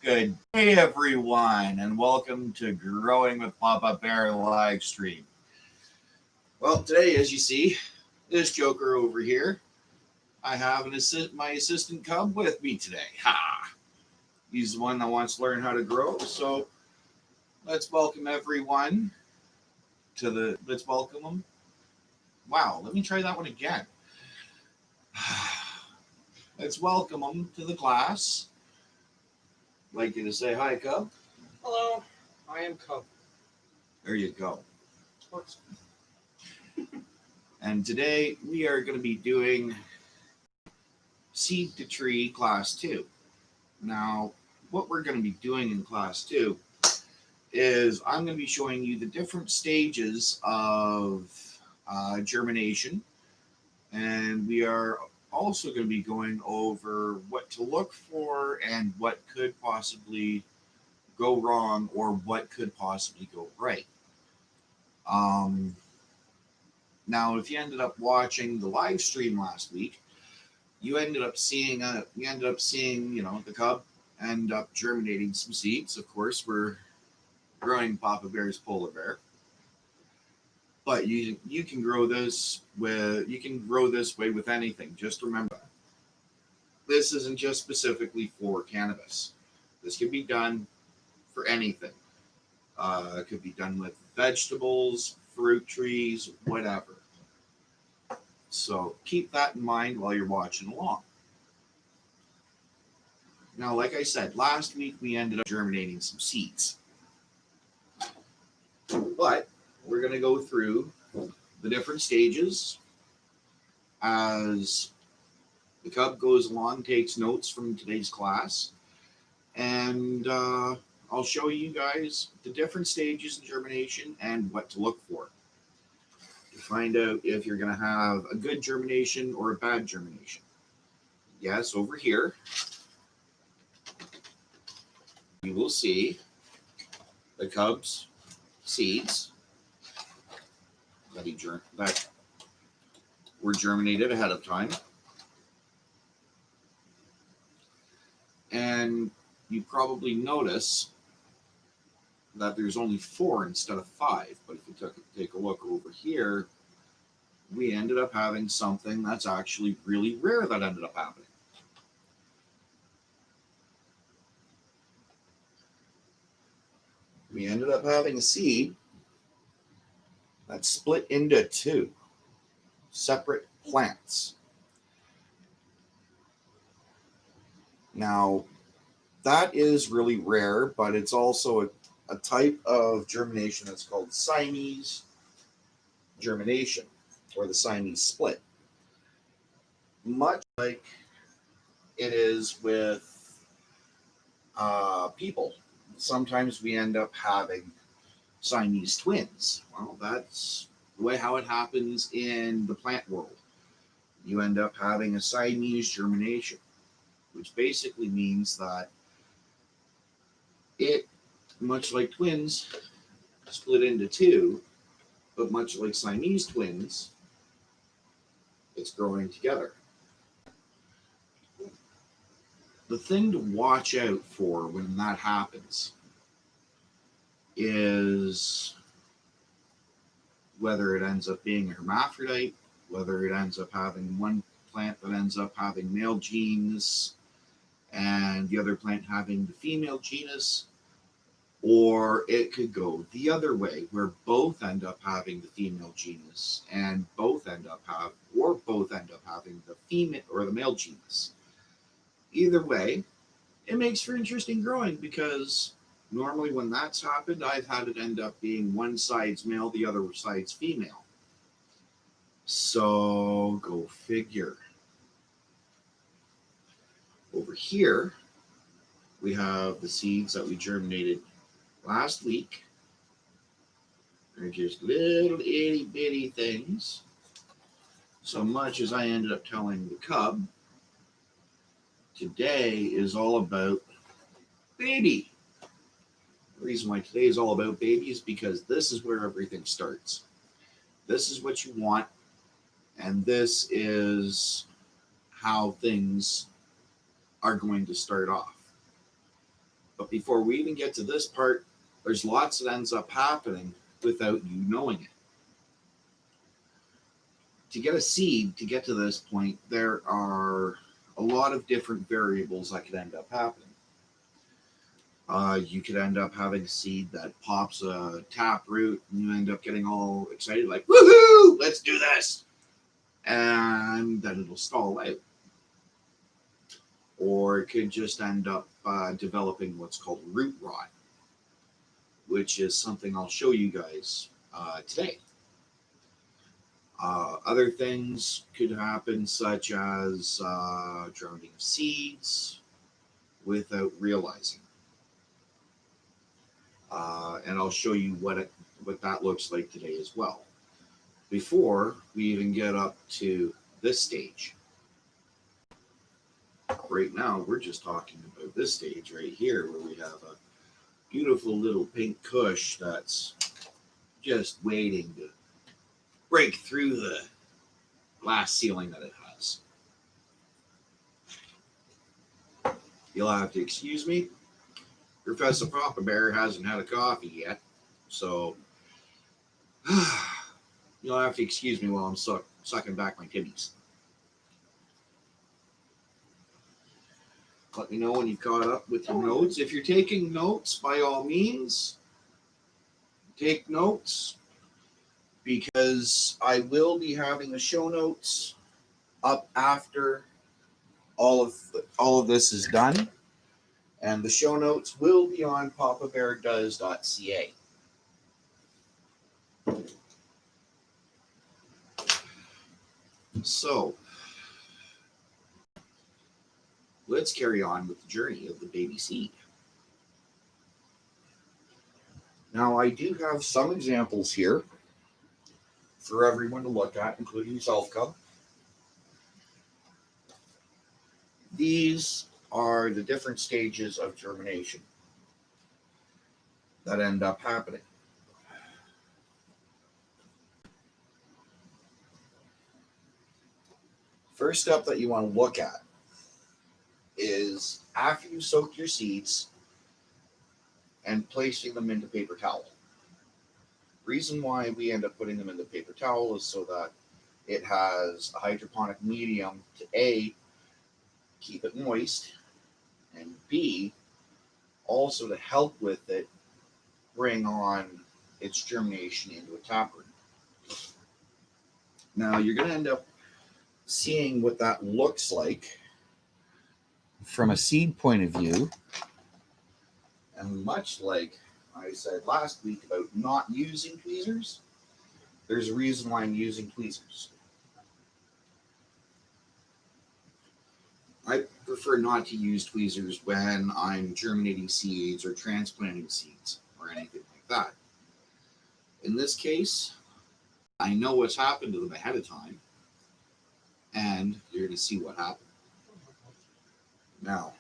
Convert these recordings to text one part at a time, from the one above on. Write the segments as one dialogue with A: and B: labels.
A: Good day, everyone, and welcome to Growing with Papa Bear live stream. Well, today, as you see, this Joker over here, I have my assistant cub with me today. Ha! He's the one that wants to learn how to grow. So let's welcome everyone let's welcome them. Wow, let me try that one again. Let's welcome them to the class. I'd like you to say hi, Cub.
B: Hello, I am Cub.
A: There you go. And today we are going to be doing Seed to Tree Class 2. Now, what we're going to be doing in Class 2 is I'm going to be showing you the different stages of germination, and we are also going to be going over what to look for and what could possibly go wrong or what could possibly go right. Now, if you ended up watching the live stream last week, you ended up seeing, the cub end up germinating some seeds. Of course, we're growing Papa Bear's polar bear, but you can grow this way with anything. Just remember, this isn't just specifically for cannabis. This can be done for anything. It could be done with vegetables, fruit trees, whatever. So keep that in mind while you're watching along. Now, like I said, last week we ended up germinating some seeds. But we're going to go through the different stages as the cub goes along, takes notes from today's class, and I'll show you guys the different stages in germination and what to look for to find out if you're going to have a good germination or a bad germination. Yes, over here, you will see the cub's seeds that were germinated ahead of time. And you probably notice that there's only 4 instead of 5. But if you take a look over here, we ended up having something that's actually really rare that ended up happening. We ended up having a seed that split into 2 separate plants. Now, that is really rare, but it's also a type of germination that's called Siamese germination, or the Siamese split. Much like it is with people. Sometimes we end up having Siamese twins. Well, that's the way how it happens in the plant world. You end up having a Siamese germination, which basically means that it, much like twins, split into 2, but much like Siamese twins, it's growing together. The thing to watch out for when that happens is whether it ends up being a hermaphrodite, whether it ends up having one plant that ends up having male genes and the other plant having the female genus, or it could go the other way where both end up having the female genus and both end up having the female or the male genus. Either way, it makes for interesting growing, because normally when that's happened, I've had it end up being one side's male, the other side's female. So go figure. Over here, we have the seeds that we germinated last week. They're just little itty bitty things. So much as I ended up telling the cub, today is all about baby. The reason why today is all about baby is because this is where everything starts. This is what you want, and this is how things are going to start off. But before we even get to this part, there's lots that ends up happening without you knowing it. To get a seed, to get to this point, there are a lot of different variables that could end up happening. You could end up having a seed that pops a taproot, and you end up getting all excited, like, woohoo, let's do this. And then it'll stall out. Or it could just end up developing what's called root rot, which is something I'll show you guys today. Other things could happen, such as drowning of seeds without realizing. And I'll show you what that looks like today as well. Before we even get up to this stage. Right now, we're just talking about this stage right here, where we have a beautiful little pink kush that's just waiting to break through the glass ceiling that it has. You'll have to excuse me. Professor Papa Bear hasn't had a coffee yet, so you'll have to excuse me while I'm sucking back my kidneys. Let me know when you've caught up with your notes. If you're taking notes, by all means, take notes, because I will be having the show notes up after all of this is done, and the show notes will be on papabeardoes.ca. So let's carry on with the journey of the baby seed. Now, I do have some examples here for everyone to look at, including yourself, Cub. These are the different stages of germination that end up happening. First up that you want to look at is after you soak your seeds and placing them into paper towel. Reason why we end up putting them into paper towel is so that it has a hydroponic medium to A, keep it moist, and B, also to help with it bring on its germination into a taproot. Now you're going to end up seeing what that looks like from a seed point of view, and much like I said last week about not using tweezers, there's a reason why I'm using tweezers. I prefer not to use tweezers when I'm germinating seeds or transplanting seeds or anything like that. In this case, I know what's happened to them ahead of time, and you're going to see what happened. Now,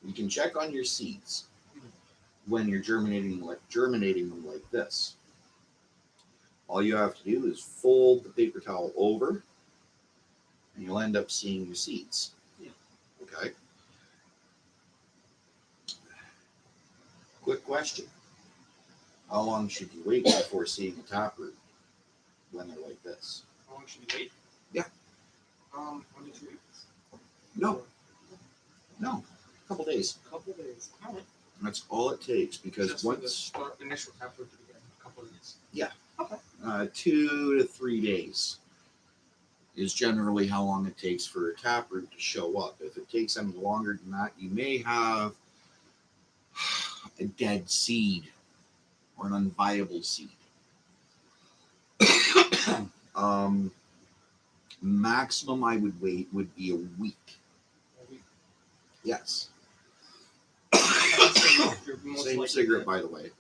A: you can check on your seeds when you're germinating them like this. All you have to do is fold the paper towel over, and you'll end up seeing your seeds. Okay? Quick question. How long should you wait before seeing a taproot when they're like this?
B: How long should you wait?
A: Yeah.
B: 1 to 2 weeks.
A: No, a couple days.
B: A couple days. All right.
A: That's all it takes, because
B: Just
A: once
B: for the initial taproot to begin, a couple of days.
A: Yeah.
B: Okay.
A: 2 to 3 days is generally how long it takes for a taproot to show up. If it takes any longer than that, you may have a dead seed or an unviable seed. Maximum I would wait would be a week.
B: A week.
A: Yes.
B: You're most
A: Same
B: likely
A: cigarette,
B: dead.
A: by the way.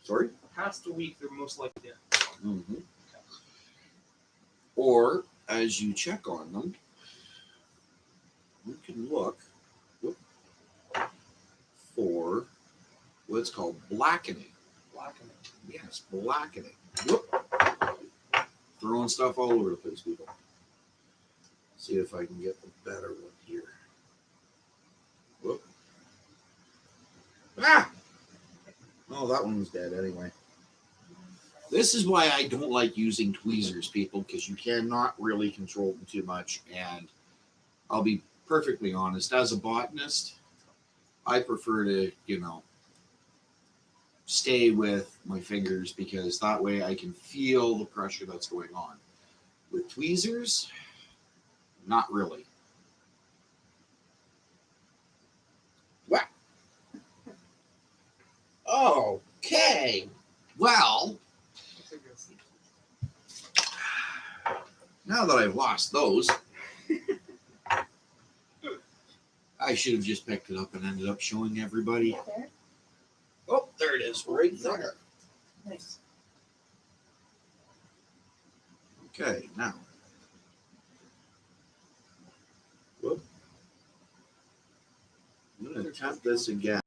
A: Sorry?
B: Past a week, they're most likely dead.
A: Mm-hmm. Or, as you check on them, you can look for what's called blackening.
B: Blackening.
A: Yes, blackening. Whoop. Throwing stuff all over the place, people. See if I can get the better one here. Whoop. Ah! Oh, that one was dead anyway. This is why I don't like using tweezers, people, because you cannot really control them too much. And I'll be perfectly honest, as a botanist, I prefer to, stay with my fingers because that way I can feel the pressure that's going on. With tweezers, not really. Well, okay. Well, now that I've lost those, I should have just picked it up and ended up showing everybody.
C: There.
A: Oh, there it is, right there.
C: Nice.
A: Okay, now. Whoop. I'm going to attempt this again.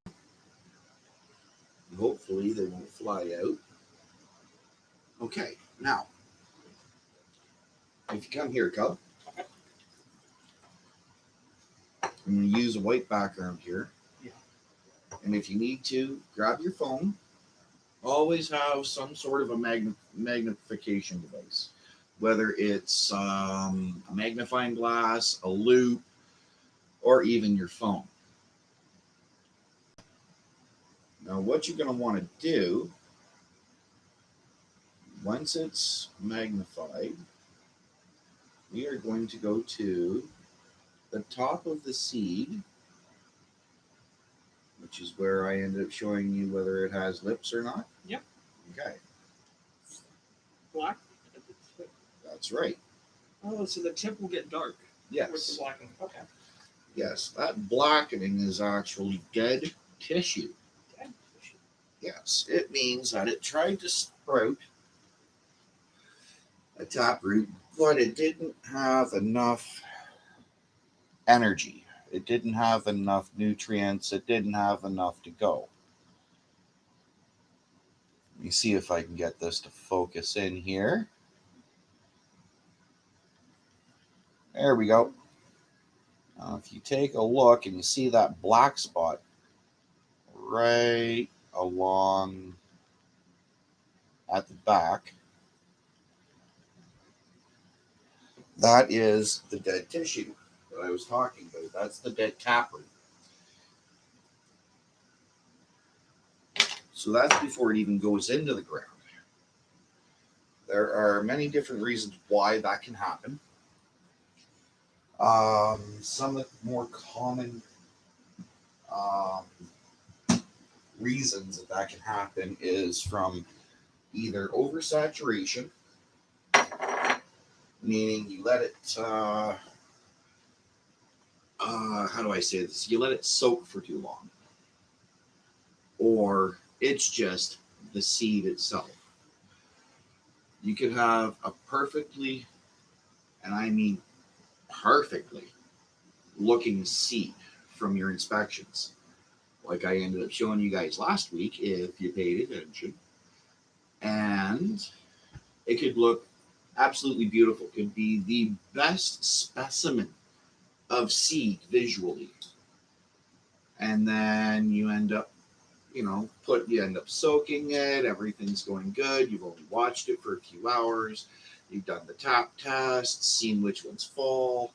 A: Hopefully they won't fly out. Okay, now. If you come here, Cub. I'm going to use a white background here.
B: Yeah.
A: And if you need to, grab your phone. Always have some sort of a magnification device. Whether it's a magnifying glass, a loupe, or even your phone. Now what you're going to want to do, once it's magnified, we are going to go to the top of the seed, which is where I ended up showing you whether it has lips or not.
B: Yep.
A: Okay.
B: Black?
A: That's right.
B: Oh, so the tip will get dark. With the
A: Yes.
B: blackening. Okay.
A: Yes, that blackening is actually dead tissue.
B: Okay.
A: Yes, it means that it tried to sprout a taproot, but it didn't have enough energy. It didn't have enough nutrients. It didn't have enough to go. Let me see if I can get this to focus in here. There we go. Now, if you take a look and you see that black spot right along at the back, that is the dead tissue that I was talking about. That's the dead taproot. So that's before it even goes into the ground. There are many different reasons why that can happen. Some of the more common reasons that can happen is from either oversaturation, meaning you let it, how do I say this? You let it soak for too long. Or it's just the seed itself. You could have a perfectly, and I mean perfectly, looking seed from your inspections. Like I ended up showing you guys last week, if you paid attention. And it could look absolutely beautiful. It could be the best specimen of seed visually. And then you end up, you end up soaking it, everything's going good. You've only watched it for a few hours. You've done the tap test, seen which ones fall,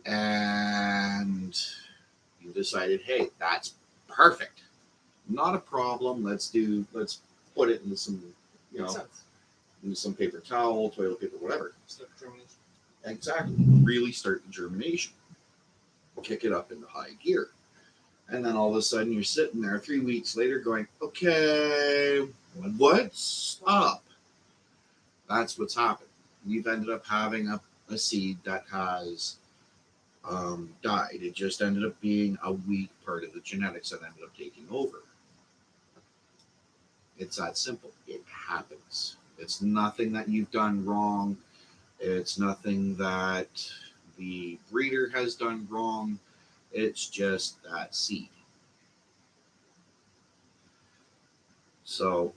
A: and you decided, hey, that's perfect. Not a problem. Let's put it into some,
B: Makes sense.
A: into some paper towel, toilet paper, whatever.
B: Start germination.
A: Exactly. Really start the germination. Kick it up into high gear. And then all of a sudden you're sitting there 3 weeks later going, okay, what's up? That's what's happened. You've ended up having a seed that has died. It just ended up being a weak part of the genetics that ended up taking over. It's that simple. It happens. It's nothing that you've done wrong. It's nothing that the breeder has done wrong. It's just that seed. So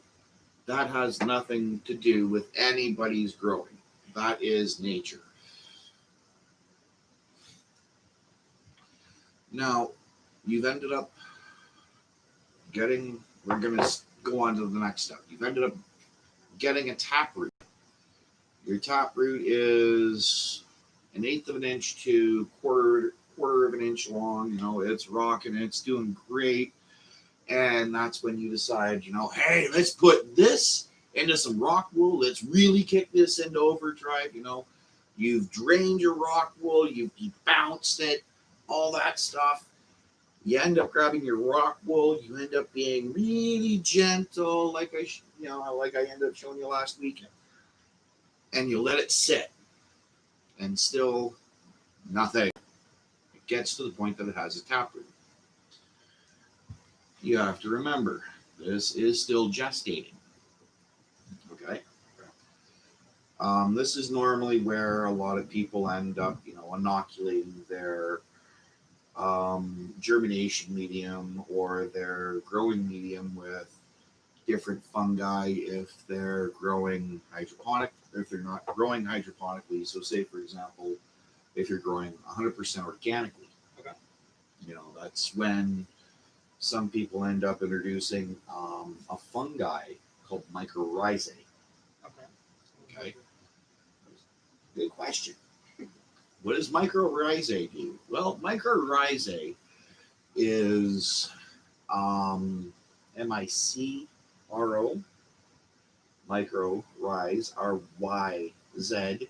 A: that has nothing to do with anybody's growing. That is nature. Now, you've ended up we're going to go on to the next step. You've ended up getting a taproot. Your taproot is 1/8 of an inch to quarter of an inch long. You know, it's rocking, it's doing great. And that's when you decide, you know, hey, let's put this into some rock wool. Let's really kick this into overdrive. You know, you've drained your rock wool, you bounced it, all that stuff. You end up grabbing your rock wool. You end up being really gentle, like I ended up showing you last week, and you let it sit, and still nothing. It gets to the point that it has a taproot. You have to remember, this is still gestating. Okay. This is normally where a lot of people end up, you know, inoculating their germination medium or their growing medium with different fungi if they're growing hydroponic, if they're not growing hydroponically. So say, for example, if you're growing 100% organically,
B: Okay.
A: you know, that's when some people end up introducing a fungi called mycorrhizae. Okay. Good question. What does mycorrhizae do? Well, mycorrhizae is MICRO, micro rise, RYZ,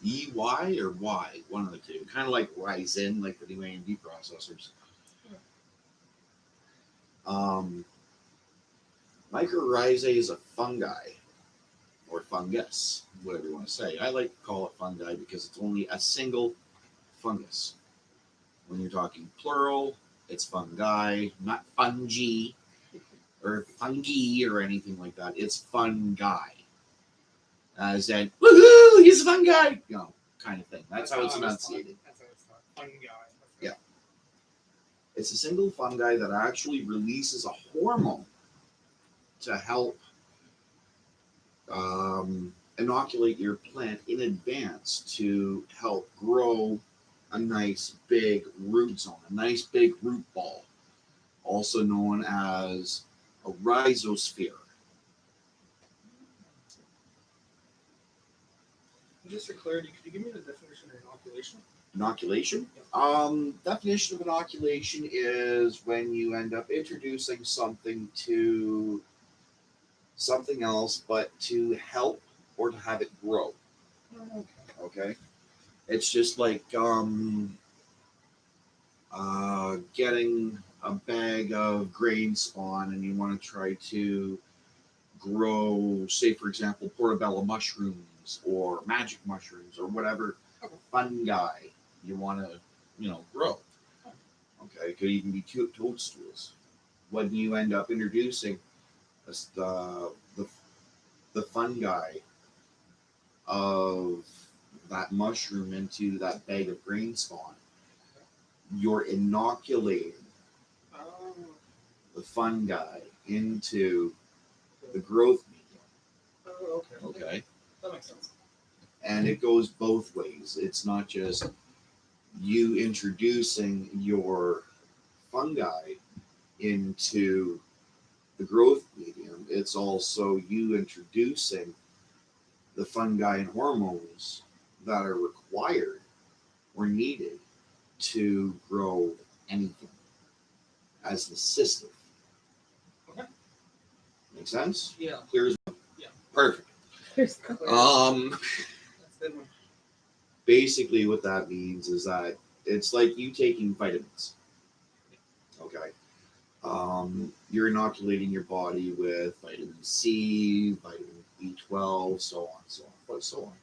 A: EY or Y, one of the two. Kind of like Ryzen, like the new AMD processors. Mycorrhizae is a fungi or fungus, whatever you want to say. I like to call it fungi because it's only a single fungus. When you're talking plural, it's fungi, not fungi or fungi or anything like that. It's fungi. As in, woohoo, he's a fun guy, you know, kind of thing. That's how it's enunciated.
B: That's how it's thought. Fungi.
A: Yeah. It's a single fungi that actually releases a hormone to help inoculate your plant in advance to help grow a nice big root zone, a nice big root ball, also known as a rhizosphere.
B: Just for clarity, could you give me the definition of inoculation?
A: Inoculation? Definition of inoculation is when you end up introducing something to something else, but to help or to have it grow. Okay. It's just like getting a bag of grain spawn and you want to try to grow, say, for example, portobello mushrooms or magic mushrooms or whatever fungi you want to, you know, grow. Okay, it could even be toadstools. When you end up introducing the fungi of that mushroom into that bag of grain spawn, you're inoculating the fungi into the growth medium. Okay.
B: That makes sense.
A: And it goes both ways. It's not just you introducing your fungi into the growth medium, it's also you introducing the fungi and hormones that are required or needed to grow anything as the system.
B: Okay.
A: Make sense?
B: Yeah.
A: Clear as
B: yeah.
A: Perfect.
B: That's good one.
A: Basically what that means is that it's like you taking vitamins. Okay. You're inoculating your body with vitamin C, vitamin B12, so on, so on, so on.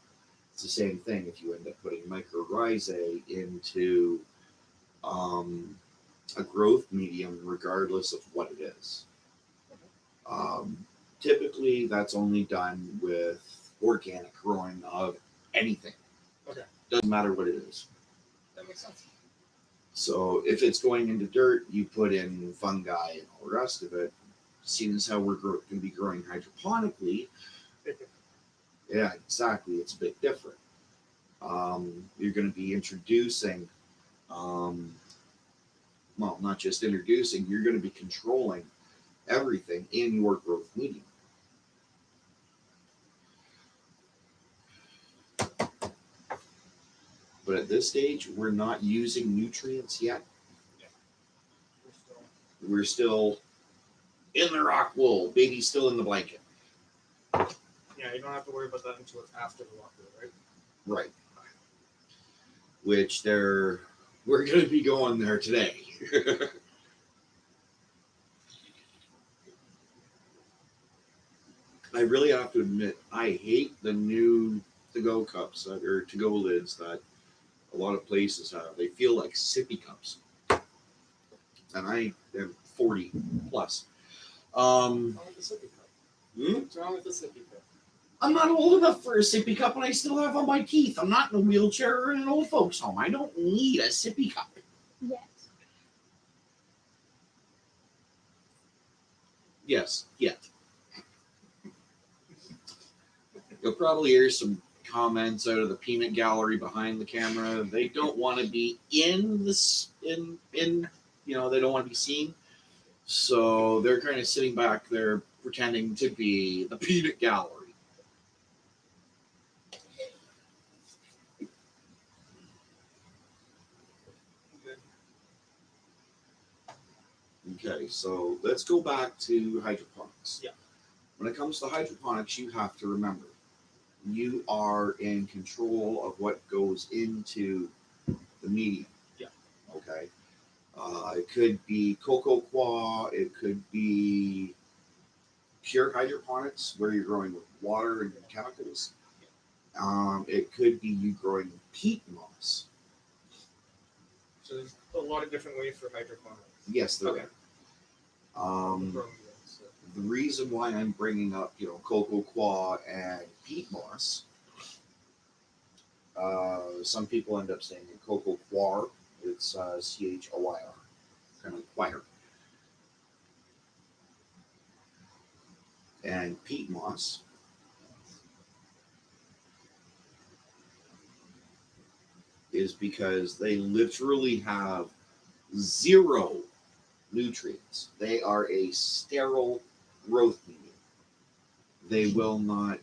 A: It's the same thing if you end up putting mycorrhizae into a growth medium, regardless of what it is. Typically, that's only done with organic growing of anything.
B: Okay.
A: Doesn't matter what it is.
B: That makes sense.
A: So if it's going into dirt, you put in fungi and all the rest of it. Seeing as how we're going to be growing hydroponically, yeah, exactly, it's a bit different. You're going to be introducing well, not just introducing, you're going to be controlling everything in your growth medium. But at this stage, we're not using nutrients yet.
B: Yeah.
A: We're still in the rock wool, baby's still in the blanket.
B: Yeah, you don't have to worry about that until it's after the walkthrough, right?
A: Right. Which we're going to be going there today. I really have to admit, I hate the new to-go cups or to-go lids that a lot of places have. They feel like sippy cups. And I am 40 plus.
B: What's wrong with the sippy cup?
A: Hmm?
B: What's wrong with the sippy cup?
A: I'm not old enough for a sippy cup and I still have all my teeth. I'm not in a wheelchair or in an old folks home. I don't need a sippy cup.
C: Yes.
A: Yes, yet. You'll probably hear some comments out of the peanut gallery behind the camera. They don't want to be in this in they don't want to be seen. So they're kind of sitting back there pretending to be the peanut gallery. Okay, so let's go back to hydroponics.
B: Yeah.
A: When it comes to hydroponics, you have to remember you are in control of what goes into the medium.
B: Yeah.
A: Okay. It could be cocoa coir. It could be pure hydroponics, where you're growing with water and chemicals. It could be you growing peat moss.
B: So there's a lot of different ways for hydroponics.
A: Yes, there
B: Okay.
A: are. The reason why I'm bringing up, cocoa coir and peat moss, some people end up saying cocoa coir. It's CHOIR, kind of choir. And peat moss is because they literally have zero nutrients. They are a sterile growth medium. They will not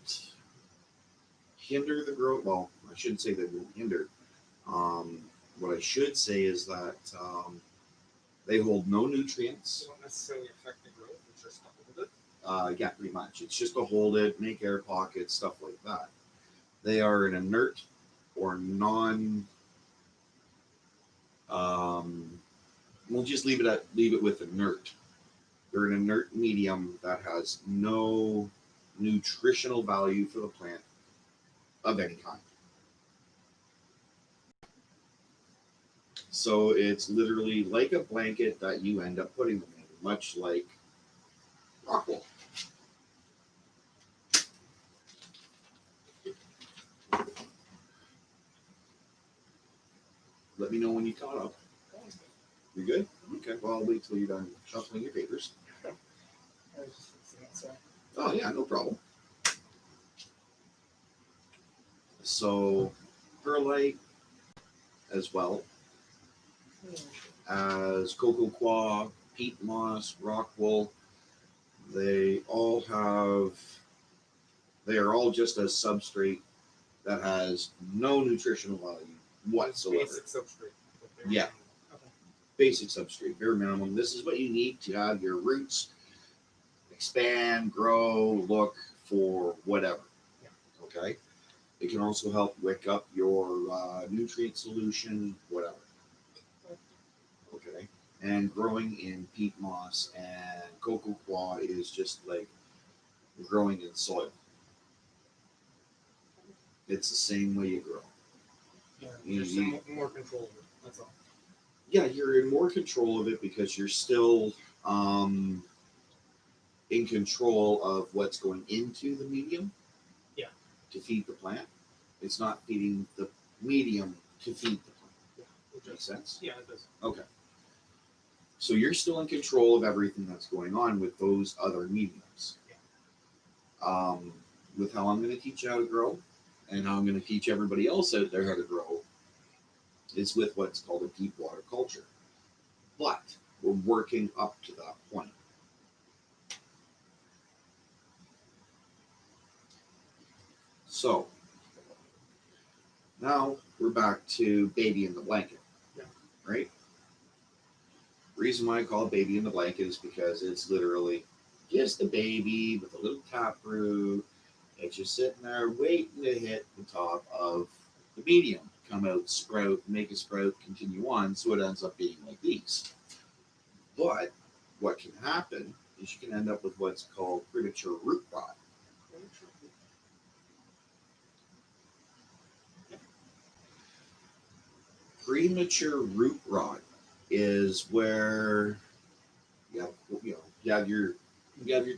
A: hinder the growth. Well, I shouldn't say they will hinder. What I should say is that they hold no nutrients.
B: They don't necessarily affect the growth, it's just to hold it.
A: Yeah, pretty much. It's just to hold it, make air pockets, stuff like that. They are an inert or non. We'll just leave it with inert. They're an inert medium that has no nutritional value for the plant of any kind. So it's literally like a blanket that you end up putting them in, much like rock wool. Let me know when you caught up. You good? Okay, well, I'll wait till you're done shuffling your papers.
B: I was just fixing it, so.
A: Oh, yeah, no problem. So, perlite as well as cocoa coir, peat moss, rock wool, they are all just a substrate that has no nutritional value whatsoever.
B: Basic substrate.
A: Yeah.
B: Okay.
A: Basic substrate, bare minimum. This is what you need to have your roots expand, grow, look for whatever.
B: Yeah.
A: Okay. It can also help wick up your nutrient solution, whatever. Okay. And growing in peat moss and cocoa coir is just like growing in soil. It's the same way you grow.
B: Yeah, there's some more control of it, that's all.
A: Yeah, you're in more control of it because you're still in control of what's going into the medium.
B: Yeah.
A: To feed the plant. It's not feeding the medium to feed the plant.
B: Yeah.
A: Which makes sense?
B: Yeah, it does.
A: Okay. So you're still in control of everything that's going on with those other mediums.
B: Yeah.
A: With how I'm going to teach you how to grow and how I'm going to teach everybody else out there how to grow is with what's called a deep water culture. But we're working up to that point. So now we're back to baby in the blanket, right? The reason why I call it baby in the blanket is because it's literally just a baby with a little taproot. It's just sitting there waiting to hit the top of the medium, come out, sprout, make a sprout, continue on, so it ends up being like these. But what can happen is you can end up with what's called premature root rot. Premature root rot is where you have your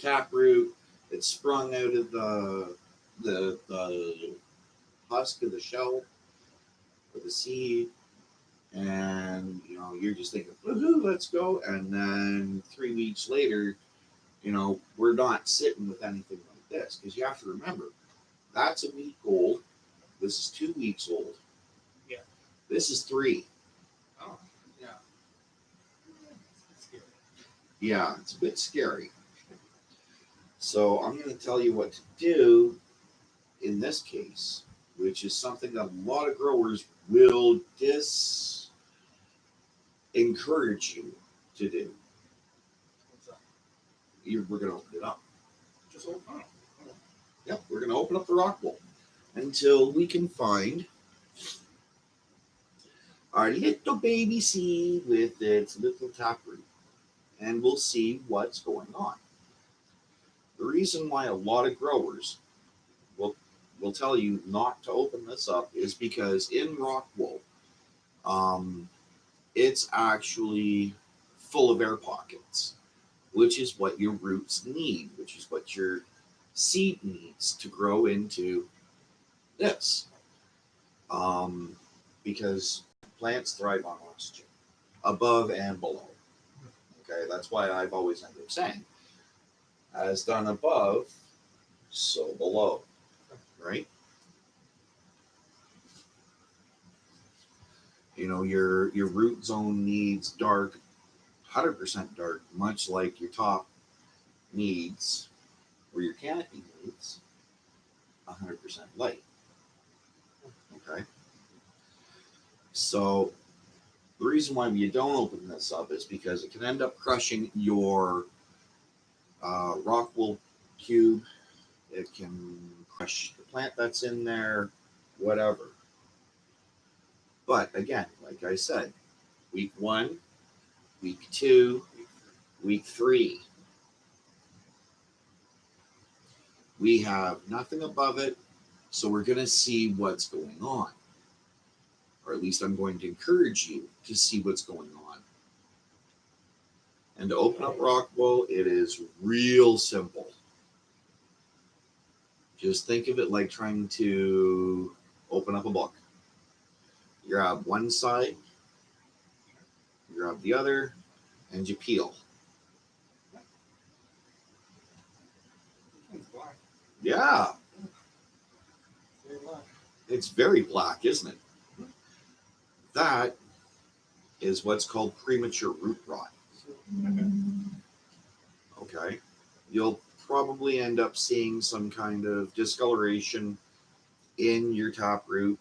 A: taproot. It's sprung out of the husk of the shell or the seed, and you're just thinking, woohoo, let's go. And then 3 weeks later, we're not sitting with anything like this, because you have to remember that's a week old. This is 2 weeks old.
B: Yeah.
A: This is 3.
B: Oh, yeah. It's scary.
A: Yeah, it's a bit scary. So I'm going to tell you what to do in this case, which is something that a lot of growers will encourage you to do.
B: What's that?
A: We're going to open it up.
B: Just open up.
A: Yep, we're going to open up the rock wool until we can find our little baby seed with its little taproot, and we'll see what's going on. The reason why a lot of growers will tell you not to open this up is because in rock wool, it's actually full of air pockets, which is what your roots need, which is what your seed needs to grow into this. Because plants thrive on oxygen, above and below. Okay, that's why I've always ended up saying, as done above, so below, right? Your root zone needs dark, 100% dark, much like your top needs, or your canopy needs, 100% light. Okay. So the reason why you don't open this up is because it can end up crushing your rock wool cube. It can crush the plant that's in there, whatever. But again, like I said, week 1, week 2, week 3, we have nothing above it, so we're going to see what's going on. Or at least I'm going to encourage you to see what's going on. And to open up rock wool, it is real simple. Just think of it like trying to open up a book. You grab one side, you grab the other, and you peel.
B: It's black.
A: Yeah,
B: Very black.
A: it's very black, isn't it? That is what's called premature root rot. Okay. You'll probably end up seeing some kind of discoloration in your taproot.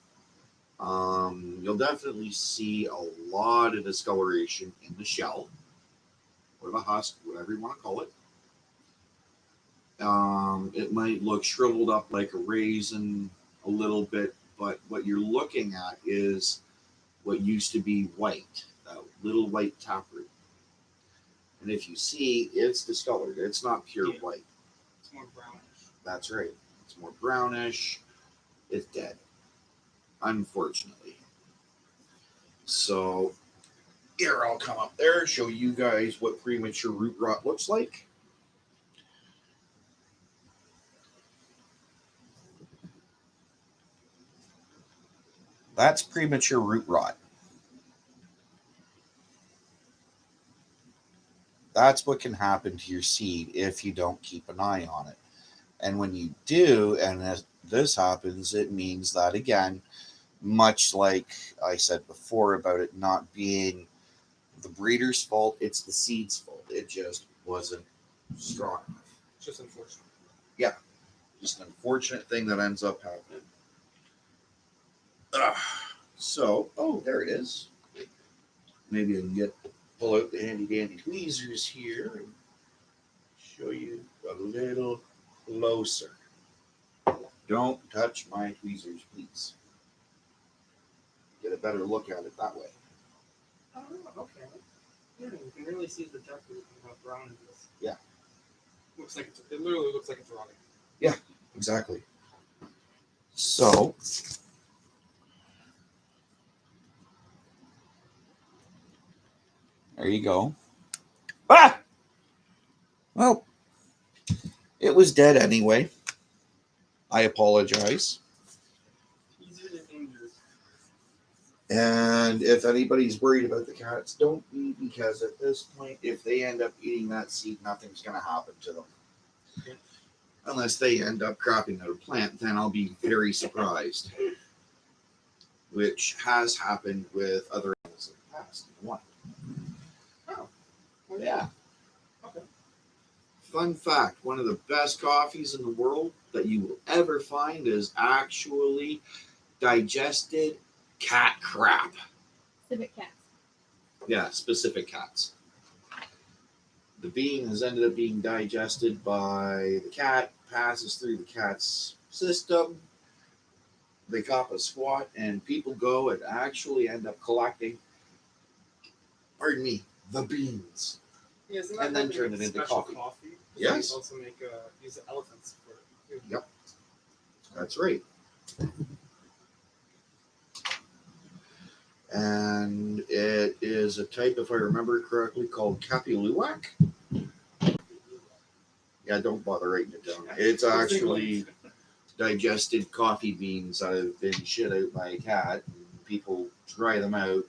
A: You'll definitely see a lot of discoloration in the shell or the husk, whatever you want to call it. It might look shriveled up like a raisin a little bit, but what you're looking at is what used to be white, that little white taproot. And if you see, it's discolored. It's not pure white.
B: It's more brownish.
A: That's right. It's more brownish. It's dead, unfortunately. So here, I'll come up there, show you guys what premature root rot looks like. That's premature root rot. That's what can happen to your seed if you don't keep an eye on it. And when you do, and as this happens, it means that, again, much like I said before about it not being the breeder's fault. It's the seed's fault. It just wasn't strong enough.
B: It's just unfortunate.
A: Yeah, just an unfortunate thing that ends up happening. Ugh. So, oh, there it is. Maybe I can pull out the handy dandy tweezers here and show you a little closer. Don't touch my tweezers, please. Get a better look at it that way.
B: Oh, okay. Yeah, you can really see the depth of how brown it is.
A: Yeah.
B: It literally looks like it's rotting.
A: Yeah, exactly. So, there you go. Ah! Well, it was dead anyway. I apologize.
B: Easier than dangerous.
A: And if anybody's worried about the cats, don't be, because at this point, if they end up eating that seed, nothing's going to happen to them.
B: Okay.
A: Unless they end up cropping out a plant, then I'll be very surprised. Which has happened with other animals in the past. What?
B: Oh. Well,
A: Yeah.
B: Okay.
A: Fun fact, one of the best coffees in the world that you will ever find is actually digested cat crap.
C: Civet cats.
A: Yeah, specific cats. The bean has ended up being digested by the cat, passes through the cat's system. They cop a squat, and people go and actually end up collecting, pardon me, the beans.
B: Yeah, isn't
A: And
B: that
A: then
B: like
A: turn
B: a
A: it into
B: special
A: coffee.
B: They
A: Yes.
B: also make use the elephants for it. Too.
A: Yep. That's right. And it is a type, if I remember correctly, called Kapiluwak. Yeah, don't bother writing it down. It's actually digested coffee beans that have been shit out by a cat. And people dry them out,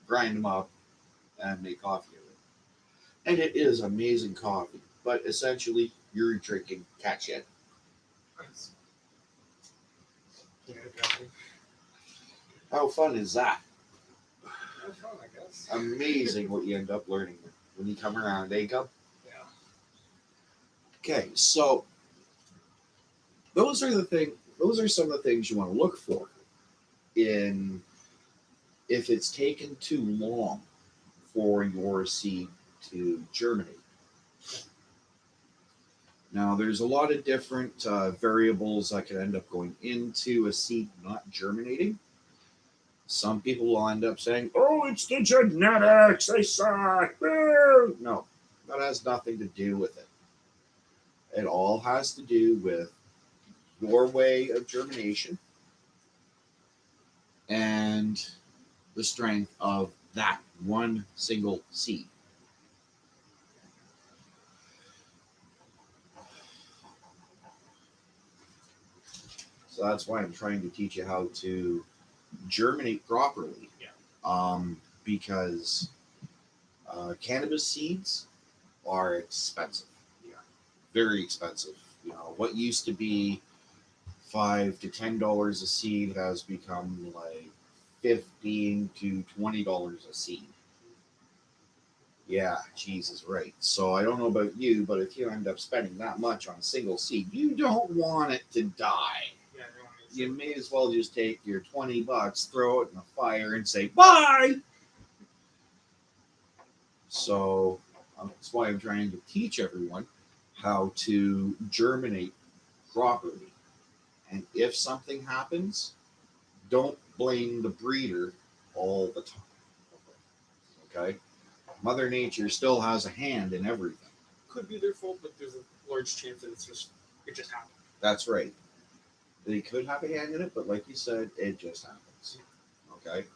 A: grind them up, and make coffee of it. And it is amazing coffee, but essentially you're drinking cat shit.
B: Nice. Yeah, exactly.
A: How fun is that?
B: That's fun, I guess.
A: Amazing what you end up learning when you come around, eh, Gub?
B: Yeah.
A: Okay, so those are some of the things you want to look for in if it's taken too long for your seed to germinate. Now, there's a lot of different variables that could end up going into a seed not germinating. Some people will end up saying, "Oh, it's the genetics, they suck." No, that has nothing to do with it. It all has to do with your way of germination and the strength of that one single seed. So that's why I'm trying to teach you how to germinate properly.
B: Yeah.
A: Because cannabis seeds are expensive.
B: Yeah.
A: Very expensive. You know, what used to be $5 to $10 a seed has become like $15 to $20 a seed. Yeah, Jesus, right. So I don't know about you, but if you end up spending that much on a single seed, you don't want it to die.
B: Yeah,
A: You may as well just take your $20, throw it in the fire, and say bye. So that's why I'm trying to teach everyone how to germinate properly. And if something happens, don't blame the breeder all the time. Okay? Mother Nature still has a hand in everything.
B: Could be their fault, but there's a large chance that it just happened.
A: That's right. They could have a hand in it, but like you said, it just happens. Okay?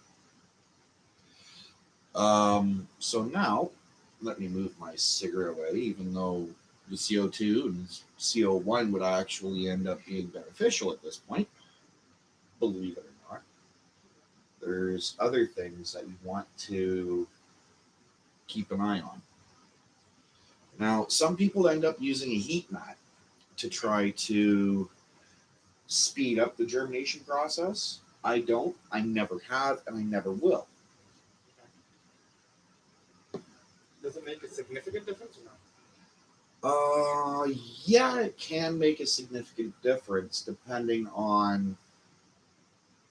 A: So now, let me move my cigarette away, even though the CO2 and CO1 would actually end up being beneficial at this point. Believe it or not. There's other things that you want to keep an eye on. Now, some people end up using a heat mat to try to speed up the germination process. I don't. I never have, and I never will.
B: Does it make a significant difference or not?
A: Yeah, it can make a significant difference depending on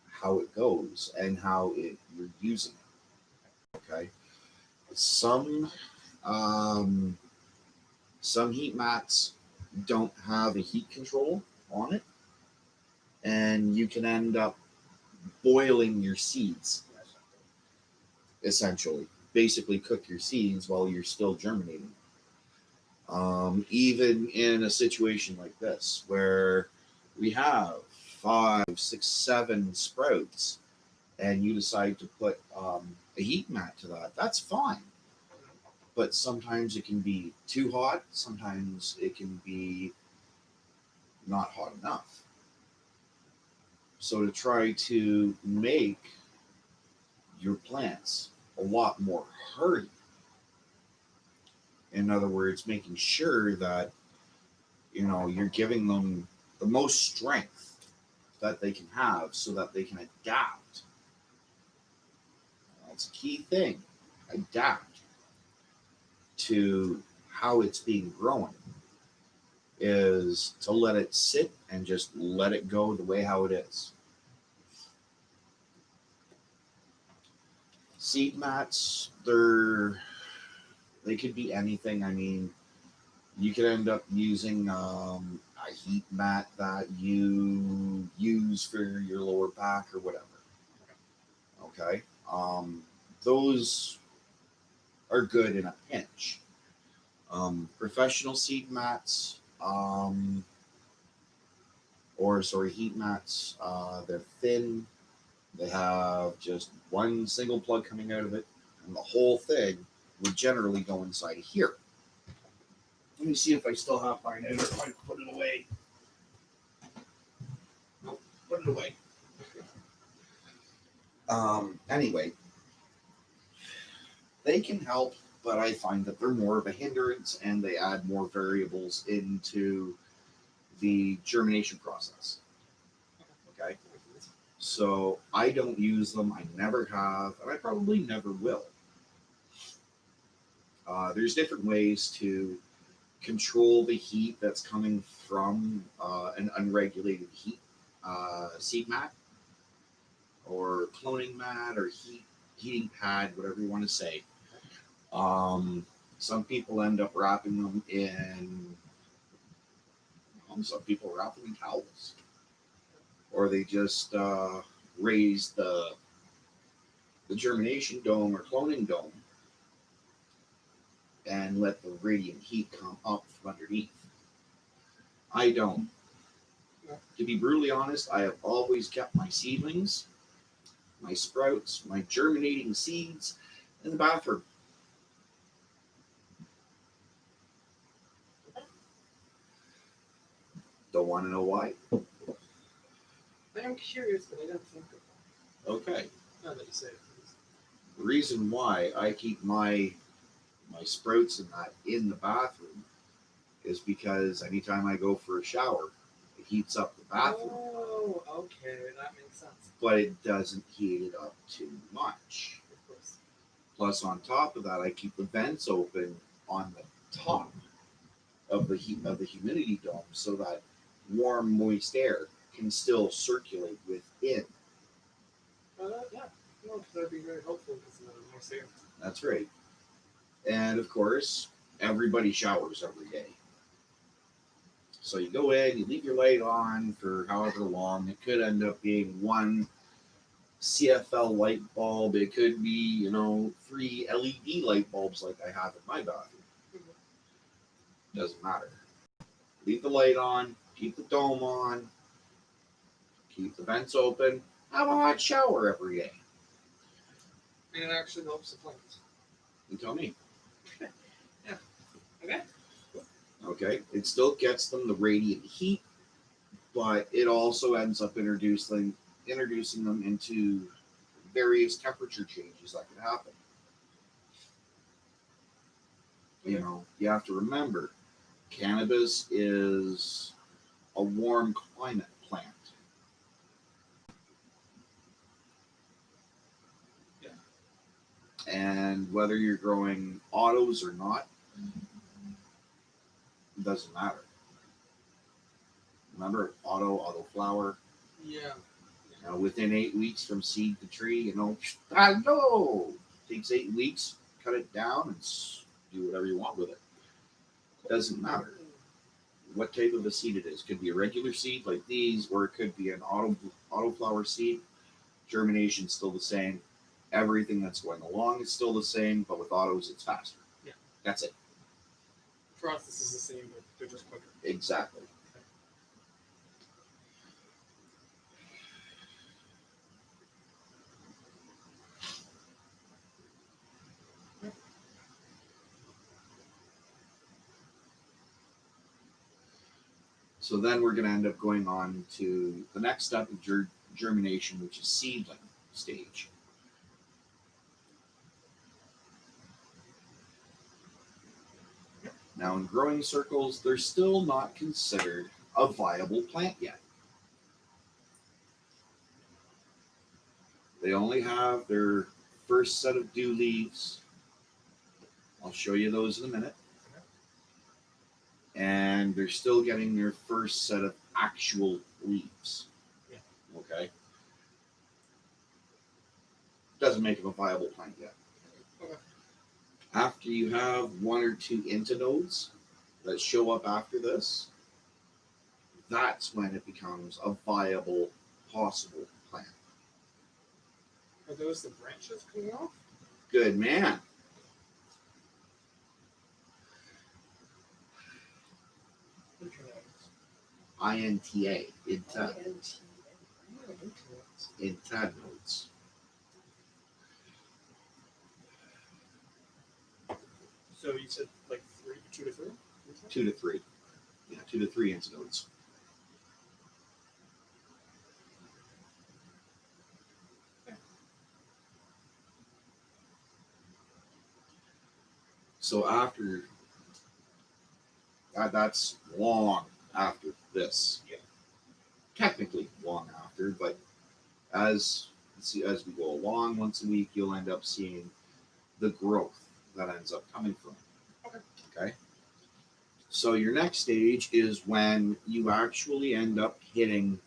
A: how it goes and how you're using it. Okay, some um, some heat mats don't have a heat control on it, and you can end up boiling your seeds. Essentially, basically cook your seeds while you're still germinating. Even in a situation like this, where we have 5, 6, 7 sprouts, and you decide to put a heat mat to that, that's fine. But sometimes it can be too hot, sometimes it can be not hot enough. So to try to make your plants a lot more hardy, in other words, making sure that you're giving them the most strength that they can have so that they can adapt. That's a key thing. Adapt to how it's being grown, is to let it sit and just let it go the way how it is. Seed mats, they could be anything. I mean, you could end up using a heat mat that you use for your lower back or whatever. Okay, those are good in a pinch. Professional seed mats, or sorry, heat mats, they're thin. They have just one single plug coming out of it, and the whole thing would generally go inside of here. Let me see if I still have mine out or if I put it away. Nope, put it away. Anyway, they can help, but I find that they're more of a hindrance and they add more variables into the germination process. Okay, so I don't use them. I never have, and I probably never will. There's different ways to control the heat that's coming from an unregulated seed mat or cloning mat or heating pad, whatever you want to say. Some people end up wrapping them in. Some people wrap them in towels, or they just raise the germination dome or cloning dome and let the radiant heat come up from underneath. I don't. To be brutally honest, I have always kept my seedlings, my sprouts, my germinating seeds in the bathroom. Don't want to know why?
B: I'm curious, but I don't think of that.
A: Okay.
B: Now that you say it, please.
A: The reason why I keep my sprouts and that in the bathroom is because anytime I go for a shower, it heats up the bathroom.
B: Oh, okay, that makes sense.
A: But it doesn't heat it up too much.
B: Of course.
A: Plus, on top of that, I keep the vents open on the top of the humidity dome so that warm, moist air can still circulate within.
B: Yeah, no, that'd be very helpful because of the moist air.
A: That's right. And of course, everybody showers every day. So you go in, you leave your light on for however long. It could end up being one CFL light bulb. It could be, 3 LED light bulbs like I have in my bathroom. Doesn't matter. Leave the light on, keep the dome on, keep the vents open, have a hot shower every day.
B: And it actually helps the plants.
A: You tell me.
B: Yeah. Okay.
A: Okay. It still gets them the radiant heat, but it also ends up introducing them into various temperature changes that can happen. You have to remember, cannabis is a warm climate plant.
B: Yeah.
A: And whether you're growing autos or not, it doesn't matter. Remember, auto flower.
B: Yeah.
A: Within 8 weeks from seed to tree, I know. Takes 8 weeks. Cut it down and do whatever you want with it. Doesn't matter what type of a seed it is. Could be a regular seed like these, or it could be an autoflower seed. Germination's still the same. Everything that's going along is still the same, but with autos, it's faster.
B: Yeah.
A: That's it.
B: The process is the same, but they're just quicker.
A: Exactly. So then we're going to end up going on to the next step of germination, which is seedling stage. Now, in growing circles, they're still not considered a viable plant yet. They only have their first set of dew leaves. I'll show you those in a minute. And they're still getting their first set of actual leaves.
B: Yeah.
A: Okay? Doesn't make them a viable plant yet.
B: Okay.
A: After you have one or two internodes that show up after this, that's when it becomes a viable, possible plant.
B: Are those the branches coming off?
A: Good man. INTA, intadnodes.
B: So you said like 2 to 3?
A: 2 to 3. Yeah, 2 to 3 internodes. So after that's long after this.
B: Yeah.
A: Technically long after, but as we go along, once a week, you'll end up seeing the growth that ends up coming from it. Okay. So your next stage is when you actually end up hitting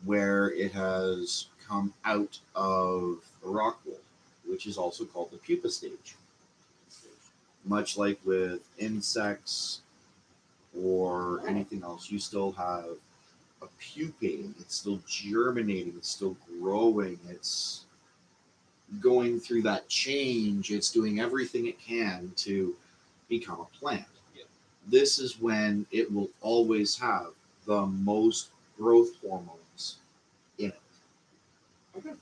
A: where it has come out of the rock wool, which is also called the pupa stage. Much like with insects or anything else, you still have a pupating, it's still germinating, it's still growing, it's going through that change, it's doing everything it can to become a plant.
B: Yeah.
A: This is when it will always have the most growth hormones in it.
B: Okay.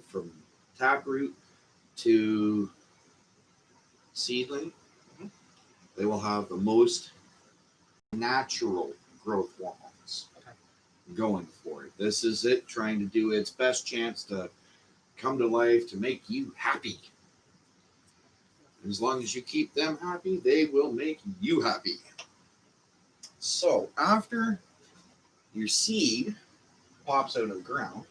A: From taproot to seedling, they will have the most natural growth hormones going for it. This is it trying to do its best chance to come to life to make you happy. And as long as you keep them happy, they will make you happy. So after your seed pops out of the ground,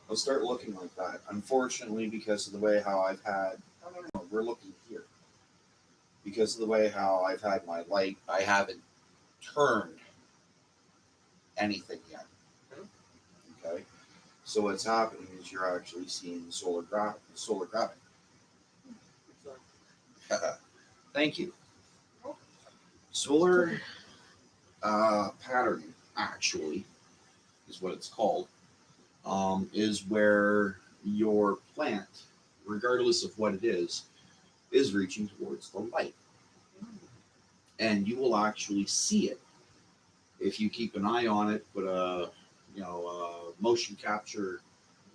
A: it'll start looking like that. Unfortunately, because of the way how I've had, we're looking here. Because of the way how I've had my light, I haven't turned anything yet. Okay? So what's happening is you're actually seeing solar gravity. Thank you. Solar patterning, actually, is what it's called, is where your plant, regardless of what it is reaching towards the light. And you will actually see it if you keep an eye on it, put a motion capture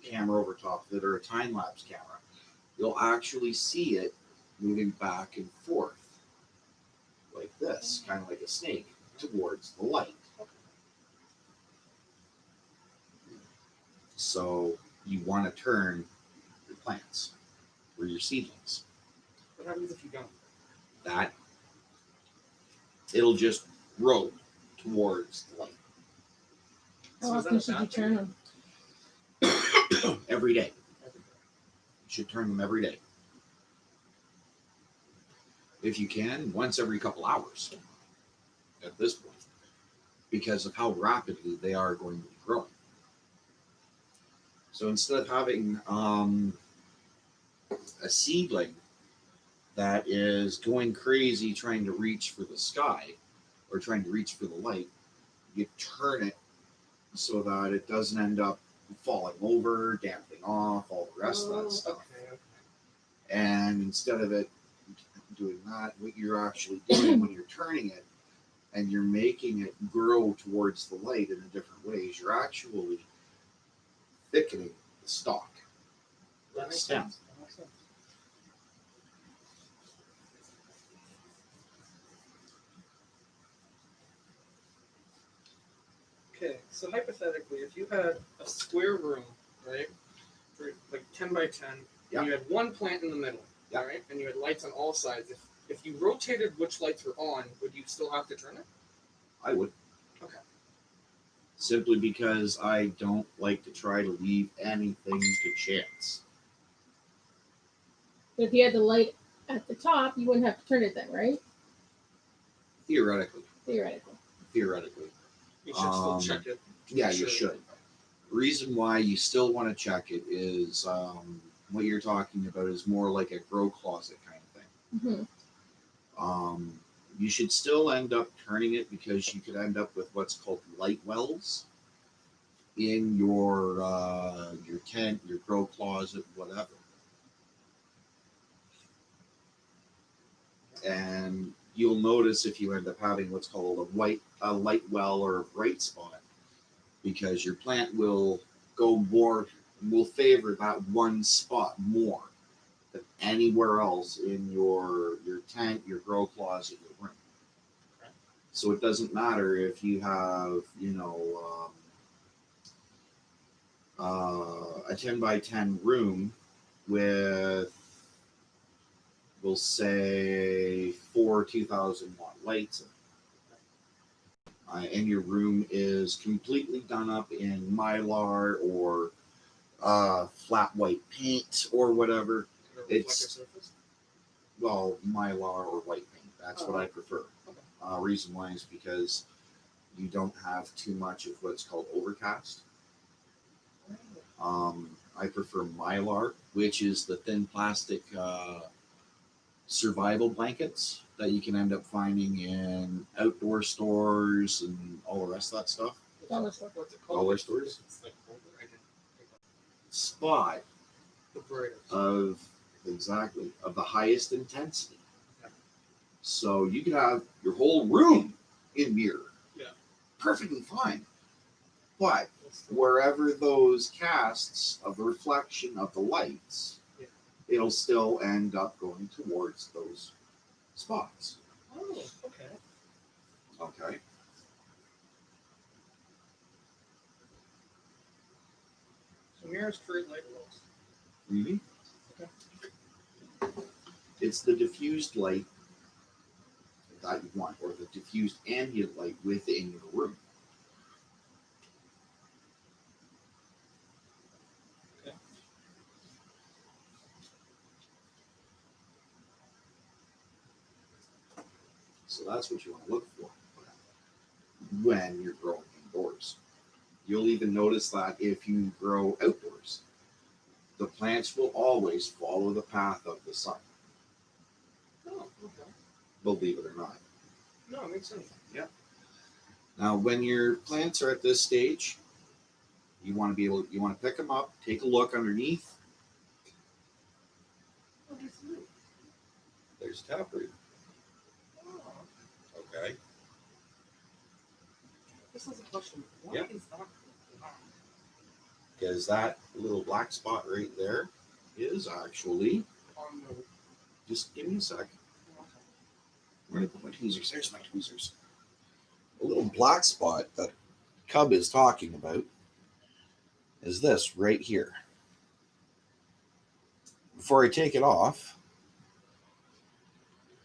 A: camera over top of it or a time lapse camera. You'll actually see it moving back and forth like this, kind of like a snake, towards the light. So you want to turn your plants or your seedlings.
B: What happens if you don't?
A: That it'll just grow towards the light.
C: How often should you turn them?
A: Every day. should turn them every day. If you can, once every couple hours at this point, because of how rapidly they are going to be growing. So instead of having a seedling that is going crazy trying to reach for the sky or trying to reach for the light, you turn it so that it doesn't end up falling over, damping off, all the rest of that stuff.
B: Okay.
A: And instead of it doing that, what you're actually doing when you're turning it and you're making it grow towards the light in a different ways, you're actually thickening the stalk.
B: That makes
A: stem.
B: sense. That makes sense. Okay, so hypothetically, if you had a square room, right, for like 10 by 10,
A: Yeah.
B: and you had one plant in the middle,
A: Yeah.
B: right, and you had lights on all sides, if you rotated which lights were on, would you still have to turn it?
A: I would.
B: Okay.
A: Simply because I don't like to try to leave anything to chance.
C: But if you had the light at the top, you wouldn't have to turn it then, right?
A: Theoretically.
C: Theoretically.
B: You should still check it.
A: Yeah,
B: Sure.
A: you should. The reason why you still want to check it is what you're talking about is more like a grow closet kind of thing.
C: Mm-hmm.
A: You should still end up turning it because you could end up with what's called light wells in your tent, your grow closet, whatever. And you'll notice if you end up having what's called a light well or a bright spot, because your plant will favor that one spot more than anywhere else in your tent, your grow closet, your room.
B: Okay.
A: So it doesn't matter if you have, a 10 by 10 room with, we'll say, 4 2,000-watt lights in it. And your room is completely done up in Mylar or flat white paint or whatever. It's Mylar or white paint. That's what I prefer.
B: Okay.
A: Reason why is because you don't have too much of what's called overcast. I prefer Mylar, which is the thin plastic survival blankets that you can end up finding in outdoor stores and all the rest of that stuff.
C: Dollar store.
B: What's it called?
A: Dollar stores.
B: It's like older. I can
A: Spot
B: the burritos.
A: of the highest intensity.
B: Yeah.
A: So you could have your whole room in mirror.
B: Yeah.
A: Perfectly fine. But wherever those casts of the reflection of the lights, it'll still end up going towards those spots.
B: Oh, okay.
A: Okay.
B: So mirrors create light wells.
A: Mm-hmm.
B: Okay.
A: It's the diffused light that you want, or the diffused ambient light within your room.
B: Okay.
A: So that's what you want to look for when you're growing indoors. You'll even notice that if you grow outdoors, the plants will always follow the path of the sun.
B: Oh, okay.
A: Believe it or not.
B: No, it makes sense.
A: Yeah. Now, when your plants are at this stage, you want to pick them up, take a look underneath.
B: Oh, that's new.
A: There's taproot.
B: Oh.
A: Okay.
B: This is a question. Why
A: Yeah.
B: is that black?
A: Because that little black spot right there is actually,
B: On the
A: just give me a sec. Where did I put my tweezers? There's my tweezers. A little black spot that Cub is talking about is this right here. Before I take it off,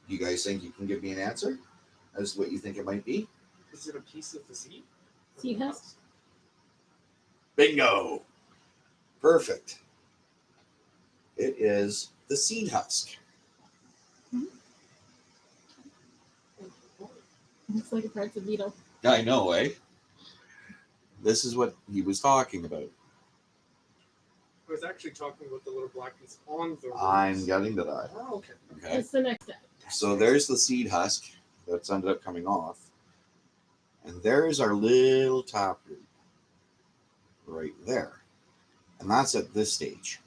A: you guys think you can give me an answer as to what you think it might be?
B: Is it a piece of the seed?
C: Seed husk?
A: Bingo! Perfect. It is the seed husk.
C: Looks like a pretzel beetle.
A: I know, eh? This is what he was talking about.
B: I was actually talking about the little black piece on the roots.
A: I'm getting to that.
B: Oh, okay.
A: Okay.
C: That's the next step.
A: So there's the seed husk that's ended up coming off. And there's our little taproot right there. And that's at this stage.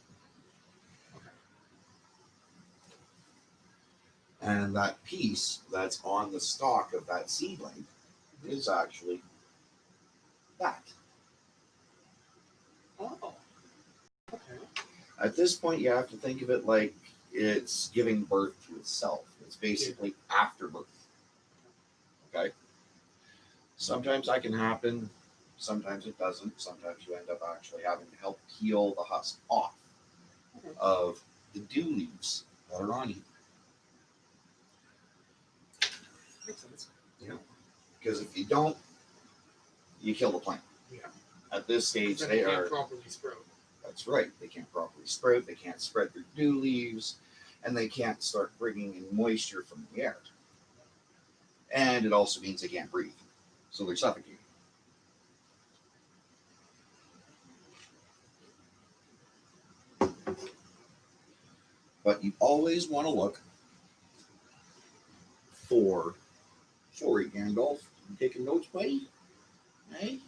A: And that piece that's on the stalk of that seedling is actually that.
B: Oh. Okay.
A: At this point, you have to think of it like it's giving birth to itself. It's basically afterbirth. Okay? Sometimes that can happen. Sometimes it doesn't. Sometimes you end up actually having to help peel the husk off of the dew leaves that are on you.
B: Makes sense.
A: Because if you don't, you kill the plant.
B: Yeah.
A: At this stage,
B: Then
A: they
B: it can't
A: are.
B: properly sprout.
A: That's right. They can't properly sprout. They can't spread their dew leaves, and they can't start bringing in moisture from the air. And it also means they can't breathe, so they're suffocating. But you always want to look for. Sorry, Gandalf. You taking notes, buddy? Hey,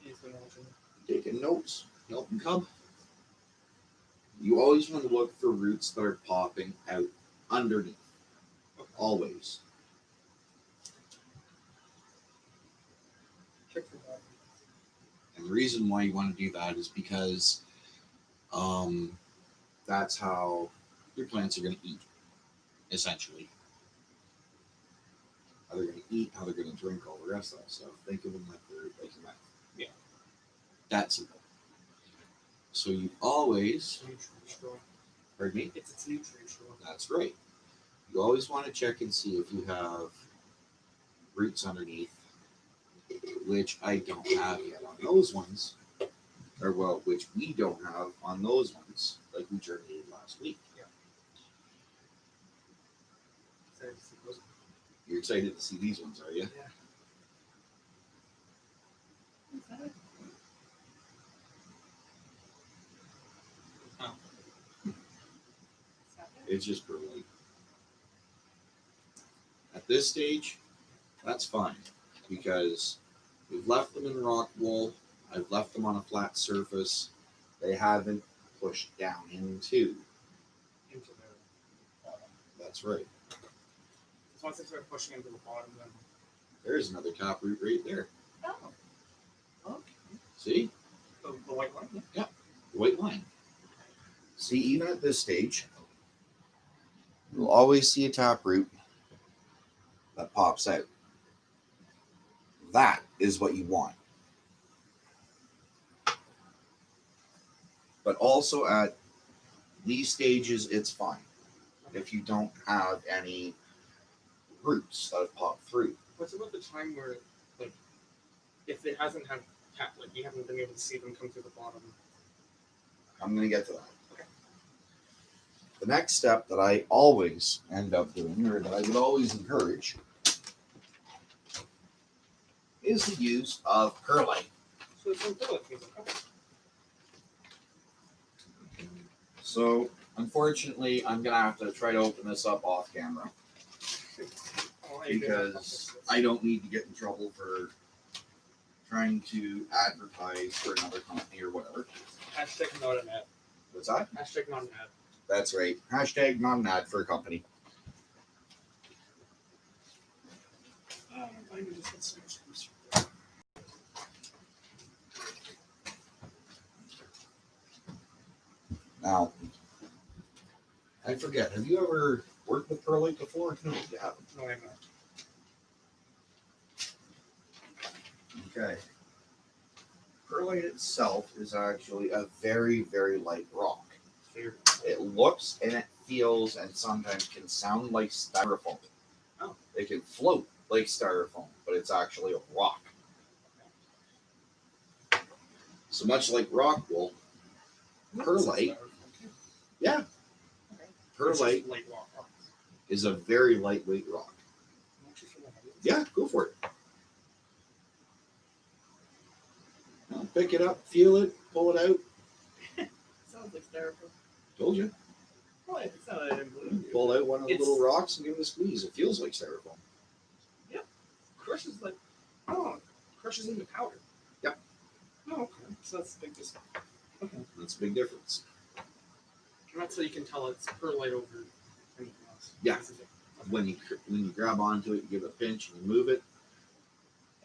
B: He's been watching.
A: taking notes. Helping Cub. You always want to look for roots that are popping out underneath. Always.
B: Check for that.
A: And the reason why you want to do that is because that's how your plants are going to eat, essentially. How they're going to eat, how they're going to drink, all the rest of that stuff. Think of them like they're like your mouth.
B: Yeah.
A: That's simple. So you always,
B: Nutrient straw.
A: pardon me?
B: It's its nutrient straw.
A: That's right. You always want to check and see if you have roots underneath, which I don't have yet on those ones, or well, which we don't have on those ones, like we germinated last week.
B: Yeah. Excited to see those.
A: You're excited to see these ones, are you?
B: Yeah.
A: It's just perlite. At this stage, that's fine because we've left them in rock wool. I've left them on a flat surface. They haven't pushed down into.
B: Into the
A: That's right.
B: so once they start pushing into the bottom, then
A: There's another taproot right there.
B: oh, okay.
A: See?
B: The white one.
A: The white line. See, even at this stage, you'll always see a taproot that pops out. That is what you want. But also at these stages, it's fine if you don't have any roots that have popped through.
B: What's about the time where, like, if it hasn't had like you haven't been able to see them come through the bottom?
A: I'm going to get to that. Okay. The next step that I always end up doing, or that I would always encourage, is the use of perlite.
B: So it's some perlite music. Okay.
A: So, unfortunately, I'm going to have to try to open this up off camera
B: Oh, I agree.
A: because I don't need to get in trouble for trying to advertise for another company or whatever.
B: Hashtag not an ad.
A: What's that?
B: Hashtag not an ad.
A: That's right. Hashtag not an ad for a company.
B: I need to get some screws.
A: Now, I forget. Have you ever worked with perlite before? No, you haven't.
B: No, I'm not.
A: Okay. Perlite itself is actually a very, very light rock.
B: Fair.
A: It looks and it feels and sometimes can sound like styrofoam.
B: Oh.
A: It can float like styrofoam, but it's actually a rock. So much like rock wool, perlite. Yeah,
B: Okay. It's
A: perlite
B: just light rock rocks.
A: is a very lightweight rock.
B: I'm actually sure what it is.
A: Yeah, go for it. Now, pick it up, feel it, pull it out.
B: Sounds like styrofoam.
A: Told you.
B: Oh, it's not. I didn't believe you.
A: Pull out one of the
B: It's-
A: little rocks and give it a squeeze. It feels like styrofoam.
B: Crushes like, oh, crushes into powder.
A: Yep.
B: Oh, okay. So that's a big difference. Okay.
A: That's a big difference.
B: And that's how you can tell it's perlite over anything else.
A: Yeah.
B: This is it. Okay.
A: When you grab onto it, you give it a pinch and you move it,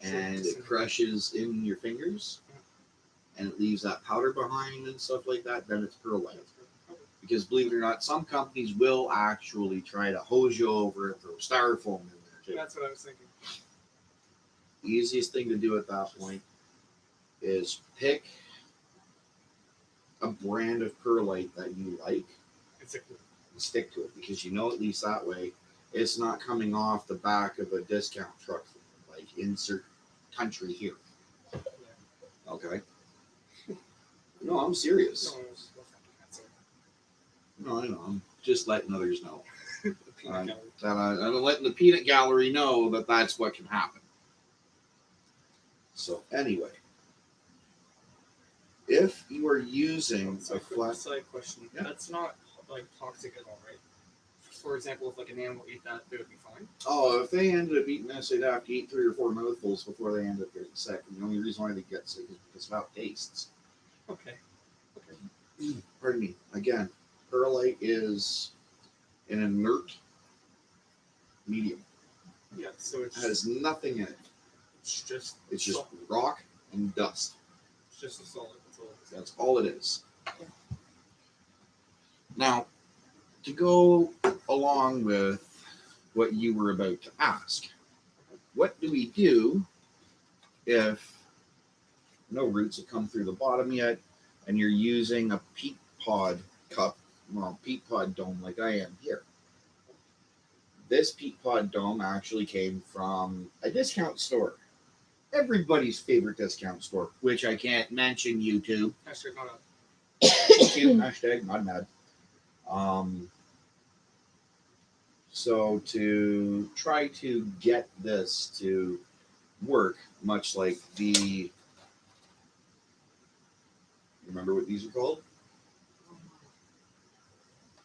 A: and it crushes in your fingers, and it leaves that powder behind and stuff like that. Then it's perlite.
B: That's good. Okay.
A: Because believe it or not, some companies will actually try to hose you over and throw styrofoam in there too.
B: That's what I was thinking.
A: The easiest thing to do at that point is pick a brand of perlite that you like
B: It's a good.
A: and stick to it, because you know at least that way it's not coming off the back of a discount truck, like insert country here.
B: Yeah.
A: Okay. No, I'm serious.
B: No, it was that's it.
A: No, I know. I'm just letting others know.
B: The peanut gallery.
A: I'm letting the peanut gallery know that that's what can happen. So anyway, if you are using
B: So
A: a
B: quick
A: flat,
B: side question.
A: Yeah.
B: That's not like toxic at all, right? For example, if like an animal ate that, they would be fine.
A: oh, if they ended up eating this, they'd have to eat 3 or 4 mouthfuls before they end up getting sick. And the only reason why they get sick is because of how it tastes.
B: Okay. Okay.
A: Pardon me. Again, perlite is an inert medium.
B: Yeah. So
A: It has nothing in it.
B: it's just
A: It's just
B: sol-
A: rock and dust.
B: it's just a solid. That's all. It is.
A: That's all it is. Now, to go along with what you were about to ask, what do we do if no roots have come through the bottom yet and you're using a peat pod cup, well, peat pod dome like I am here? This peat pod dome actually came from a discount store. Everybody's favorite discount store, which I can't mention YouTube.
B: Hashtag not a-
A: Thank you. Hashtag not mad. So to try to get this to work, much like the, remember what these are called?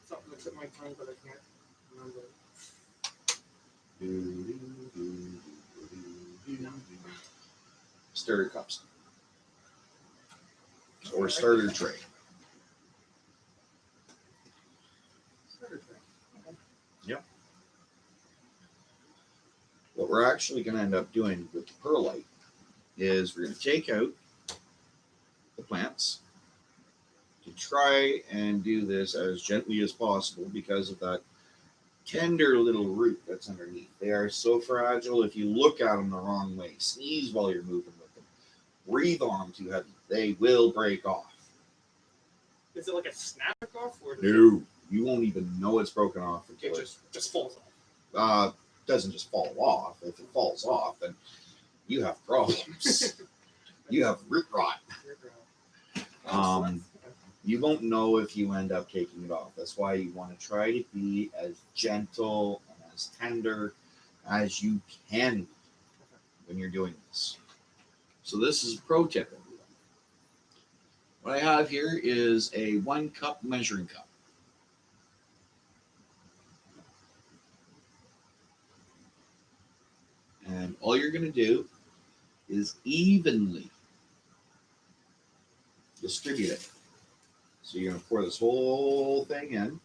B: Something that took my time, but I can't remember.
A: Starter cups or starter tray.
B: Starter tray. Okay.
A: What we're actually going to end up doing with the perlite is we're going to take out the plants to try and do this as gently as possible because of that tender little root that's underneath. They are so fragile. If you look at them the wrong way, sneeze while you're moving with them, breathe on them too heavy, they will break off.
B: Is it like a snap off or does
A: No, you won't even know it's broken off
B: it
A: until
B: just falls off?
A: doesn't just fall off. If it falls off, then you have problems. You have root rot. You won't know if you end up taking it off. That's why you want to try to be as gentle and as tender as you can be when you're doing this. So this is a pro tip, everyone. What I have here is a 1 cup measuring cup. And all you're going to do is evenly distribute it. So you're going to pour this whole thing in.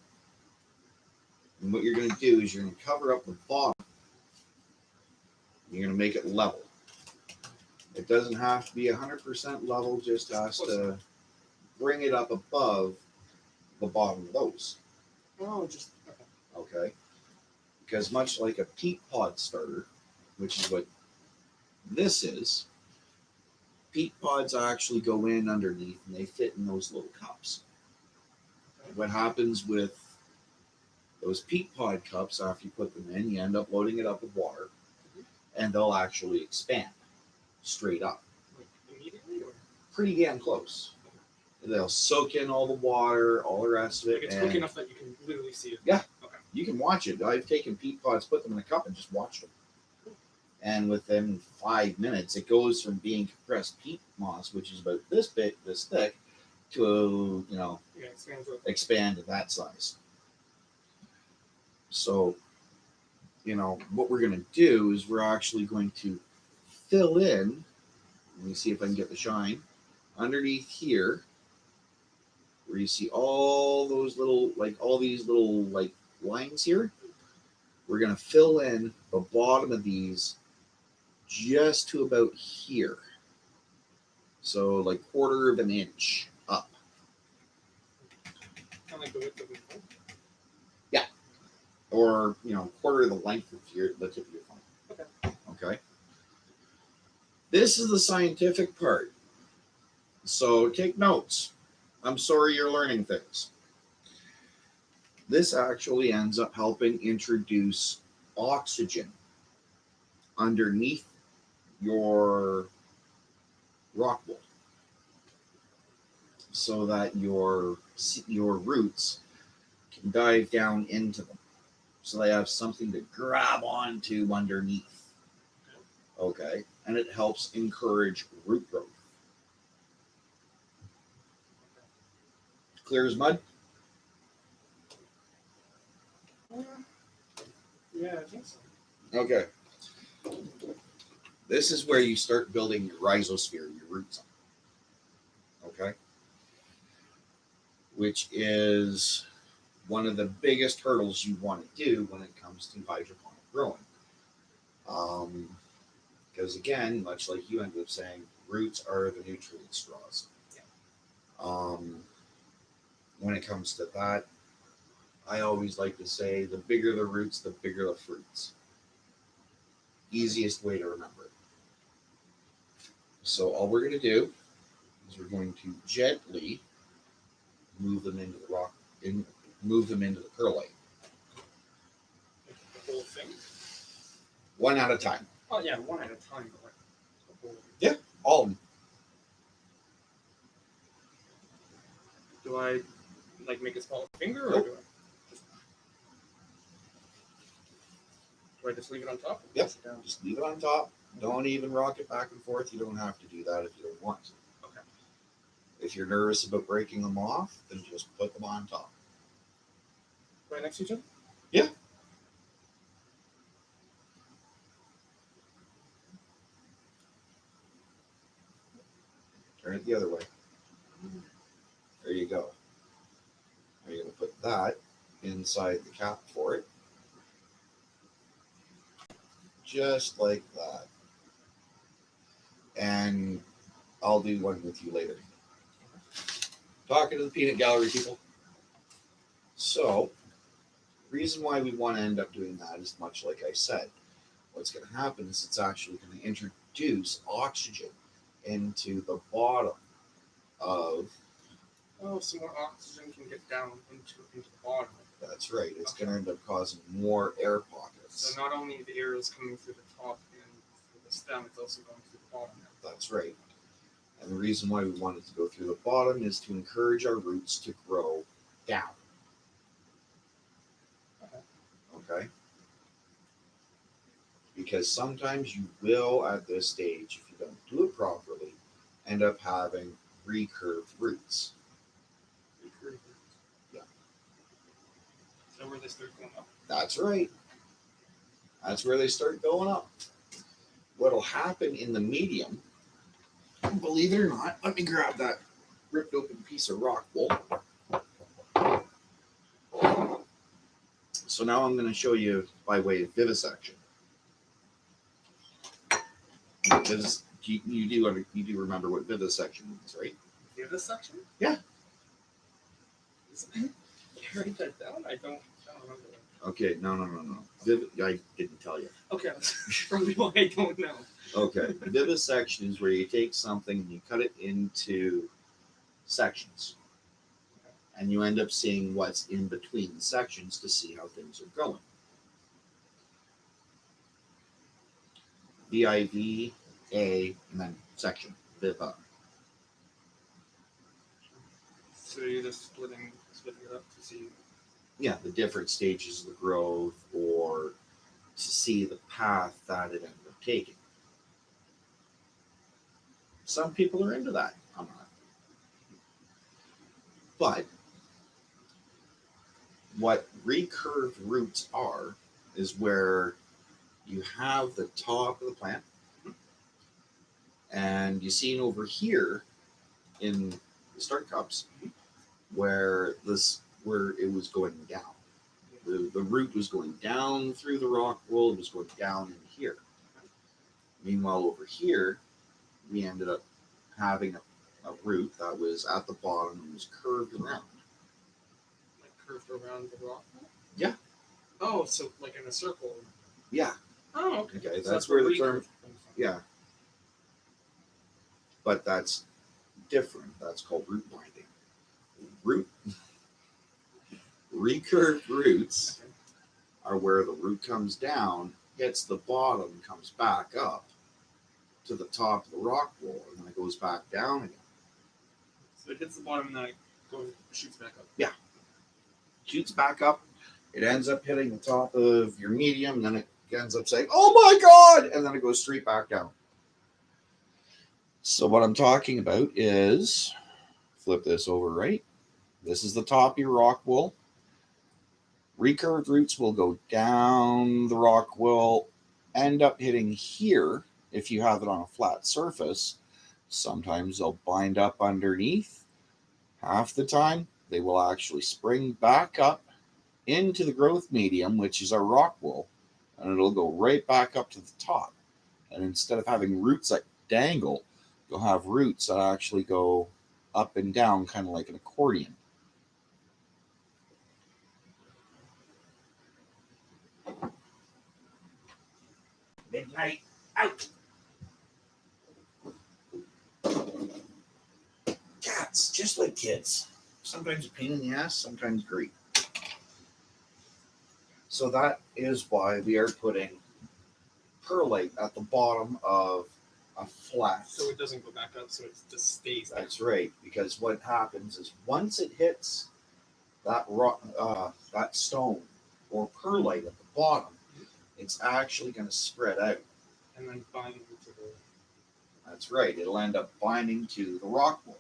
A: And what you're going to do is you're going to cover up the bottom. You're going to make it level. It doesn't have to be 100% level, just has to bring it up above the bottom of those.
B: Oh, just okay.
A: Okay? Because much like a peat pod starter, which is what this is, peat pods actually go in underneath and they fit in those little cups. What happens with those peat pod cups after you put them in, you end up loading it up with water and they'll actually expand straight up.
B: Like immediately or
A: Pretty damn close. They'll soak in all the water, all the rest of it.
B: Like it's
A: and
B: quick enough that you can literally see it.
A: Yeah.
B: Okay.
A: You can watch it. I've taken peat pods, put them in a cup, and just watched them. And within 5 minutes, it goes from being compressed peat moss, which is about this big, this thick, to
B: Yeah, it stands up.
A: expand to that size. So, what we're going to do is we're actually going to fill in. Let me see if I can get the shine underneath here, where you see all those little, all these little lines here. We're going to fill in the bottom of these just to about here. So like quarter of an inch up.
B: Kind of like the width of the phone.
A: Yeah. Or, quarter of the length of the tip of your phone.
B: Okay.
A: Okay. This is the scientific part. So take notes. I'm sorry you're learning things. This actually ends up helping introduce oxygen underneath your rock wool, so that your roots can dive down into them, so they have something to grab onto underneath. Okay, and it helps encourage root growth. Clear as mud.
B: Yeah, I think so.
A: Okay. This is where you start building your rhizosphere, your roots. Okay. Which is one of the biggest hurdles you want to do when it comes to hydroponic growing. Because again, much like you ended up saying, roots are the nutrient straws.
B: Yeah.
A: When it comes to that, I always like to say the bigger the roots, the bigger the fruits. Easiest way to remember it. So all we're going to do is we're going to gently move them into the rock, move them into the perlite.
B: The whole thing?
A: One at a time.
B: Oh, yeah, one at a time. But like the whole...
A: Yeah, all of them.
B: Do I make a small finger, or
A: Nope.
B: do I just leave it on top?
A: Yep. Just leave it on top. Don't even rock it back and forth. You don't have to do that if you don't want to.
B: Okay.
A: If you're nervous about breaking them off, then just put them on top.
B: Right next to each other?
A: Yeah. Turn it the other way. There you go. Now you're going to put that inside the cap for it. Just like that. And I'll do one with you later. Talking to the peanut gallery people. So, the reason why we want to end up doing that is much like I said. What's going to happen is it's actually going to introduce oxygen into the bottom of...
B: Oh, so more oxygen can get down into the bottom.
A: That's right. It's going to end up causing more air pockets.
B: So not only the air is coming through the top and through the stem, it's also going through the bottom now.
A: That's right. And the reason why we want it to go through the bottom is to encourage our roots to grow down. Okay? Because sometimes you will, at this stage, if you don't do it properly, end up having recurved roots.
B: Recurve roots.
A: Yeah.
B: So where they start going up.
A: That's right. That's where they start going up. What'll happen in the medium, believe it or not, let me grab that ripped open piece of rock wool. So now I'm going to show you by way of vivisection. You do remember what vivisection means, right?
B: Vivisection?
A: Yeah.
B: Can you write that down? I don't remember that.
A: Okay, no. I didn't tell you.
B: Okay, that's probably why I don't know.
A: Okay, vivisection is where you take something and you cut it into sections. And you end up seeing what's in between the sections to see how things are going. V-I-V-A, and then section, viva.
B: So you're just splitting it up to see.
A: Yeah, the different stages of the growth, or to see the path that it ended up taking. Some people are into that. I'm not. But what recurved roots are is where you have the top of the plant, and you see over here in the start cups where it was going down. The root was going down through the rock wool. It was going down in here. Meanwhile, over here, we ended up having a root that was at the bottom and was curved around.
B: Like curved around the rock?
A: Yeah.
B: Oh, so like in a circle.
A: Yeah.
B: Oh, okay.
A: Okay,
B: So
A: that's where the term.
B: recurve comes from.
A: Yeah. But that's different. That's called root binding. Recurved roots are where the root comes down, hits the bottom, comes back up to the top of the rock wall, and then it goes back down again.
B: So it hits the bottom and then it shoots back up.
A: Yeah. Shoots back up. It ends up hitting the top of your medium, and then it ends up saying, "Oh my God!" And then it goes straight back down. So what I'm talking about is, flip this over right. This is the top of your rock wool. Recurved roots will go down the rock wool, end up hitting here if you have it on a flat surface. Sometimes they'll bind up underneath. Half the time, they will actually spring back up into the growth medium, which is our rock wool, and it'll go right back up to the top. And instead of having roots that dangle, you'll have roots that actually go up and down, kind of like an accordion. Midnight out. Cats, just like kids. Sometimes a pain in the ass, sometimes great. So that is why we are putting perlite at the bottom of a flat.
B: So it doesn't go back up, so it just stays there.
A: That's right, because what happens is once it hits that rock, that stone or perlite at the bottom, it's actually going to spread out.
B: And then bind to the.
A: That's right. It'll end up binding to the rock wool.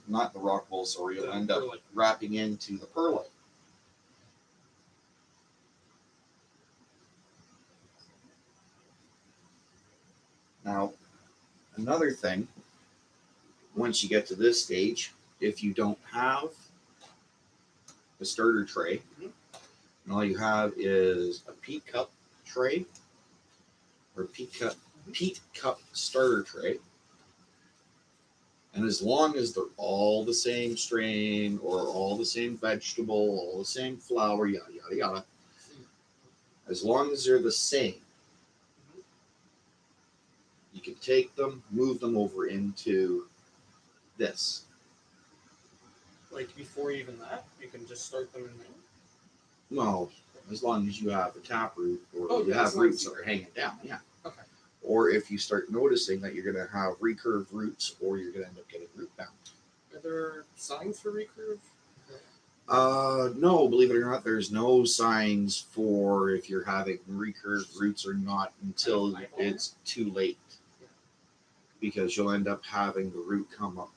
A: Not the rock wool, sorry. It'll end up
B: perlite.
A: wrapping into the perlite. Now, another thing, once you get to this stage, if you don't have a starter tray, and all you have is a peat cup tray or peat cup starter tray, and as long as they're all the same strain or all the same vegetable, all the same flour, yada yada yada, as long as they're the same, you can take them, move them over into this.
B: Like before even that, you can just start them in there.
A: Well, as long as you have a taproot or
B: Oh,
A: you
B: yeah,
A: have
B: as long
A: roots
B: as
A: that are hanging down, yeah.
B: Okay.
A: Or if you start noticing that you're going to have recurved roots, or you're going to end up getting root bound.
B: Are there signs for recurve?
A: No, believe it or not, there's no signs for if you're having recurved roots or not until it's too late. Because you'll end up having the root come up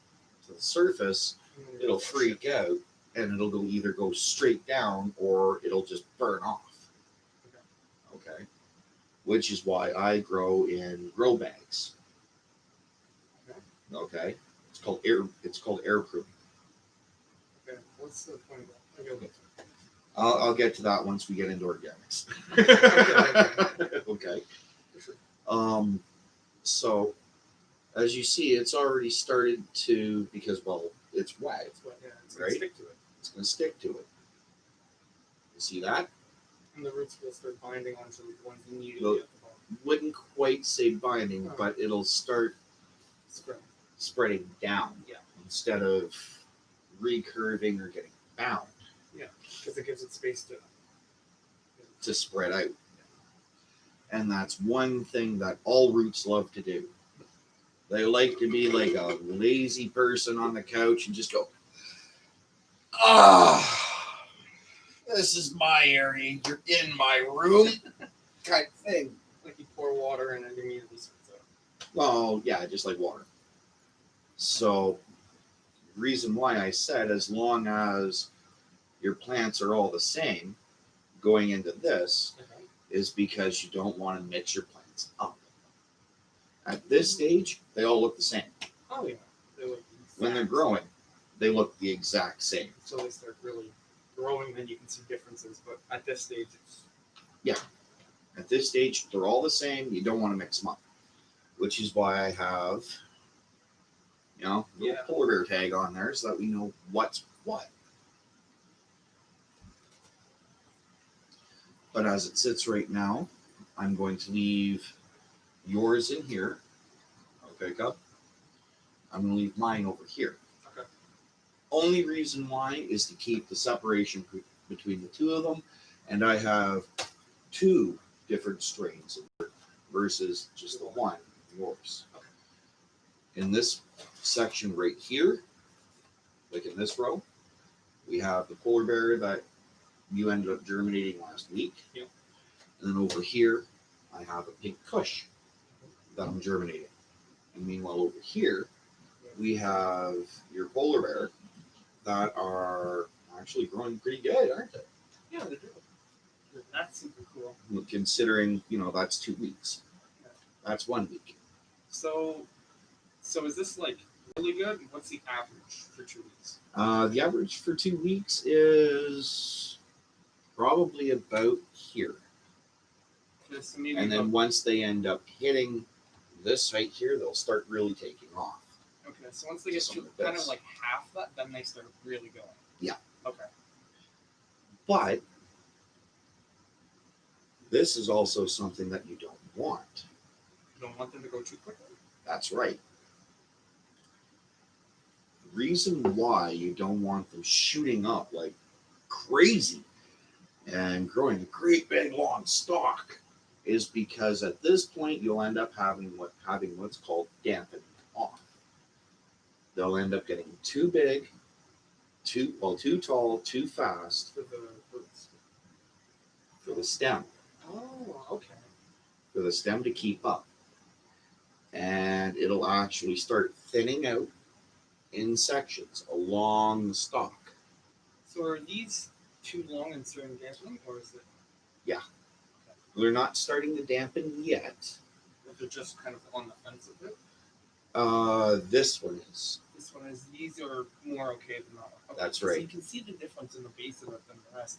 A: to the surface, it'll freak out, and it'll either go straight down or it'll just burn off. Okay. Which is why I grow in grow bags. Okay. It's called air pruning.
B: Okay. What's the point of that? Okay.
A: I'll get to that once we get into organics. Okay.
B: Sure.
A: So as you see, it's already started to, because it's wet.
B: It's what, yeah, it's
A: Right?
B: gonna stick to it.
A: It's going to stick to it. You see that?
B: And the roots will start binding onto the ones immediately
A: Well,
B: at the bottom.
A: Wouldn't quite say binding, but it'll start
B: Spread.
A: spreading down.
B: Yeah.
A: Instead of recurving or getting bound
B: Yeah, because it gives it space
A: to spread out. And that's one thing that all roots love to do. They like to be like a lazy person on the couch and just go, this is my area. You're in my room, kind of thing.
B: Like you pour water and it immediately sits out.
A: Well, yeah, just like water. So, reason why I said as long as your plants are all the same going into this is because you don't want to mix your plants up. At this stage, they all look the same.
B: Oh yeah. They look
A: When they're growing, they look the exact same.
B: until they start really growing, then you can see differences. But at this stage, it's
A: At this stage, they're all the same. You don't want to mix them up, which is why I have, a little polar bear tag on there so that we know what's what. But as it sits right now, I'm going to leave yours in here. Okay, Cup? I'm going to leave mine over here.
B: Okay.
A: Only reason why is to keep the separation between the two of them. And I have two different strains versus just the one, yours.
B: Okay.
A: In this section right here, like in this row, we have the polar bear that you ended up germinating last week.
B: Yep.
A: And then over here, I have a pink kush that I'm germinating. And meanwhile, over here, we have your polar bear that are actually growing pretty good, aren't they?
B: yeah, they do. That's super cool.
A: Considering, that's 2 weeks.
B: Yeah.
A: That's 1 week.
B: So is this like really good? What's the average for 2 weeks?
A: The average for 2 weeks is probably about here.
B: Okay, so maybe
A: And then once they end up hitting this right here, they'll start really taking off.
B: okay, so once they get to
A: Something like
B: kind
A: this.
B: of like half that, then they start really going.
A: Yeah.
B: Okay.
A: But this is also something that you don't want.
B: You don't want them to go too quickly.
A: That's right. The reason why you don't want them shooting up like crazy and growing a great big long stalk is because at this point you'll end up having what's called dampening off. They'll end up getting too big, too tall, too fast
B: For the roots.
A: for the stem.
B: Oh, okay.
A: For the stem to keep up. And it'll actually start thinning out in sections along the stalk.
B: So are these too long and starting dampening, or is it?
A: Yeah. They're not starting to dampen yet.
B: Or they're just kind of on the fence a bit?
A: This one is.
B: This one is. These are more okay than that one. Okay,
A: That's
B: so
A: right.
B: you can see the difference in the base of it than the rest.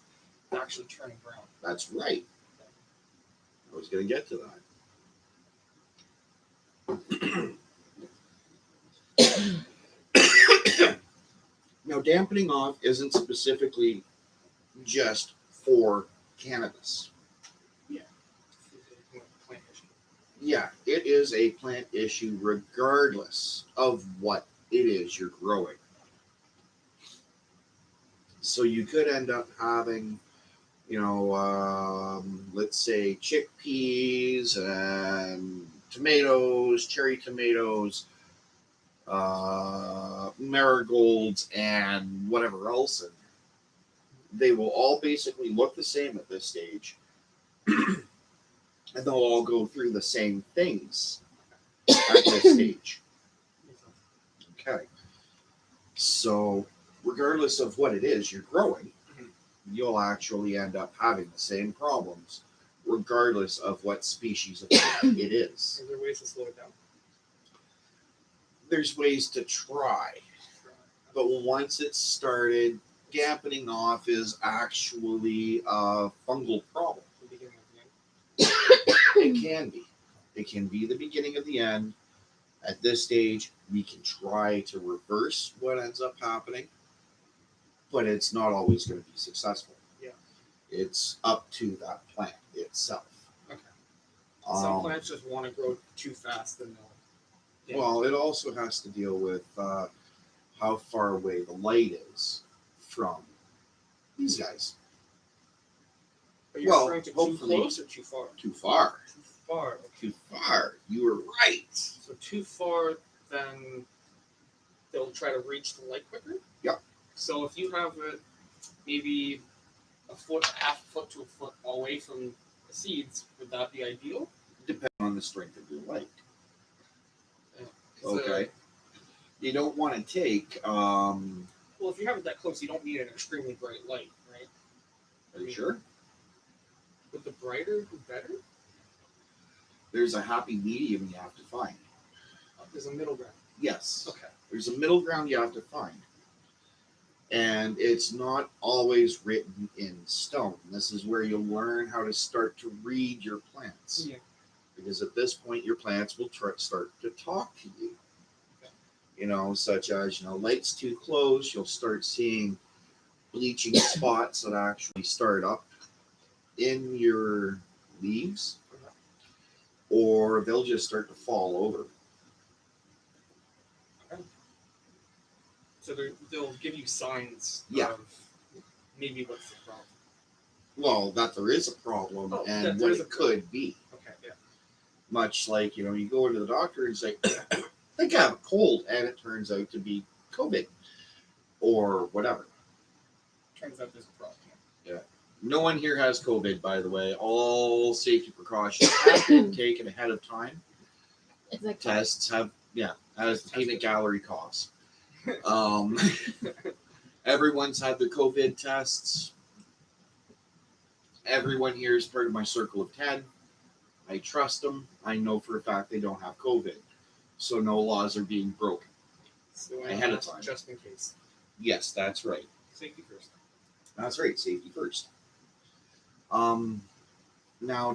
B: It's actually turning brown.
A: That's right. I was going to get to that. Now, dampening off isn't specifically just for cannabis.
B: Yeah. It's a plant issue.
A: Yeah, it is a plant issue regardless of what it is you're growing. So you could end up having, let's say chickpeas and tomatoes, cherry tomatoes, marigolds, and whatever else in there. They will all basically look the same at this stage. And they'll all go through the same things at this stage. Okay. So, regardless of what it is you're growing, you'll actually end up having the same problems, regardless of what species of plant it is.
B: Are there ways to slow it down?
A: There's ways to try, but once it's started, dampening off is actually a fungal problem.
B: The beginning of the end?
A: It can be. It can be the beginning of the end. At this stage, we can try to reverse what ends up happening, but it's not always going to be successful.
B: Yeah.
A: It's up to that plant itself.
B: Okay. Some plants just want to grow too fast and they'll.
A: Well, it also has to deal with how far away the light is from these guys.
B: Are you
A: Well,
B: referring to too
A: hopefully-
B: close or too far?
A: Too far.
B: far. Okay.
A: Too far. You were right.
B: So too far, then they'll try to reach the light quicker.
A: Yep.
B: So if you have it maybe a foot, half foot to a foot away from the seeds, would that be ideal?
A: Depending on the strength of your light.
B: So,
A: Okay. You don't want to take.
B: well, if you have it that close, you don't need an extremely bright light, right?
A: Are you sure?
B: Would the brighter be better?
A: There's a happy medium you have to find.
B: There's a middle ground.
A: Yes.
B: Okay.
A: There's a middle ground you have to find. And it's not always written in stone. This is where you'll learn how to start to read your plants.
B: Yeah.
A: Because at this point, your plants will start to talk to you.
B: Okay.
A: You know, such as, light's too close, you'll start seeing bleaching spots that actually start up in your leaves, or they'll just start to fall over.
B: Okay. So they'll give you signs
A: Yeah.
B: of maybe what's the problem.
A: Well, that there is a problem and
B: that
A: what
B: there is
A: it
B: a problem.
A: could be.
B: Okay, yeah.
A: Much like, you go into the doctor and say, I think I have a cold, and it turns out to be COVID or whatever.
B: Turns out there's a problem.
A: Yeah. No one here has COVID, by the way. All safety precautions have been taken ahead of time.
C: It's like
A: Tests have, as the peanut gallery coughs. Everyone's had their COVID tests. Everyone here is part of my circle of 10. I trust them. I know for a fact they don't have COVID. So no laws are being broken.
B: So
A: Ahead of time.
B: Just in case.
A: Yes, that's right.
B: Safety first.
A: That's right. Safety first. Now,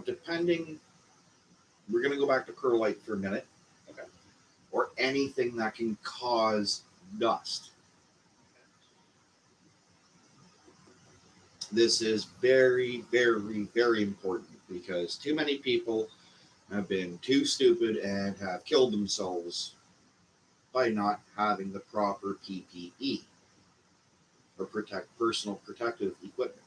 A: we're going to go back to perlite for a minute.
B: Okay.
A: Or anything that can cause dust. This is very, very, very important because too many people have been too stupid and have killed themselves by not having the proper PPE or personal protective equipment.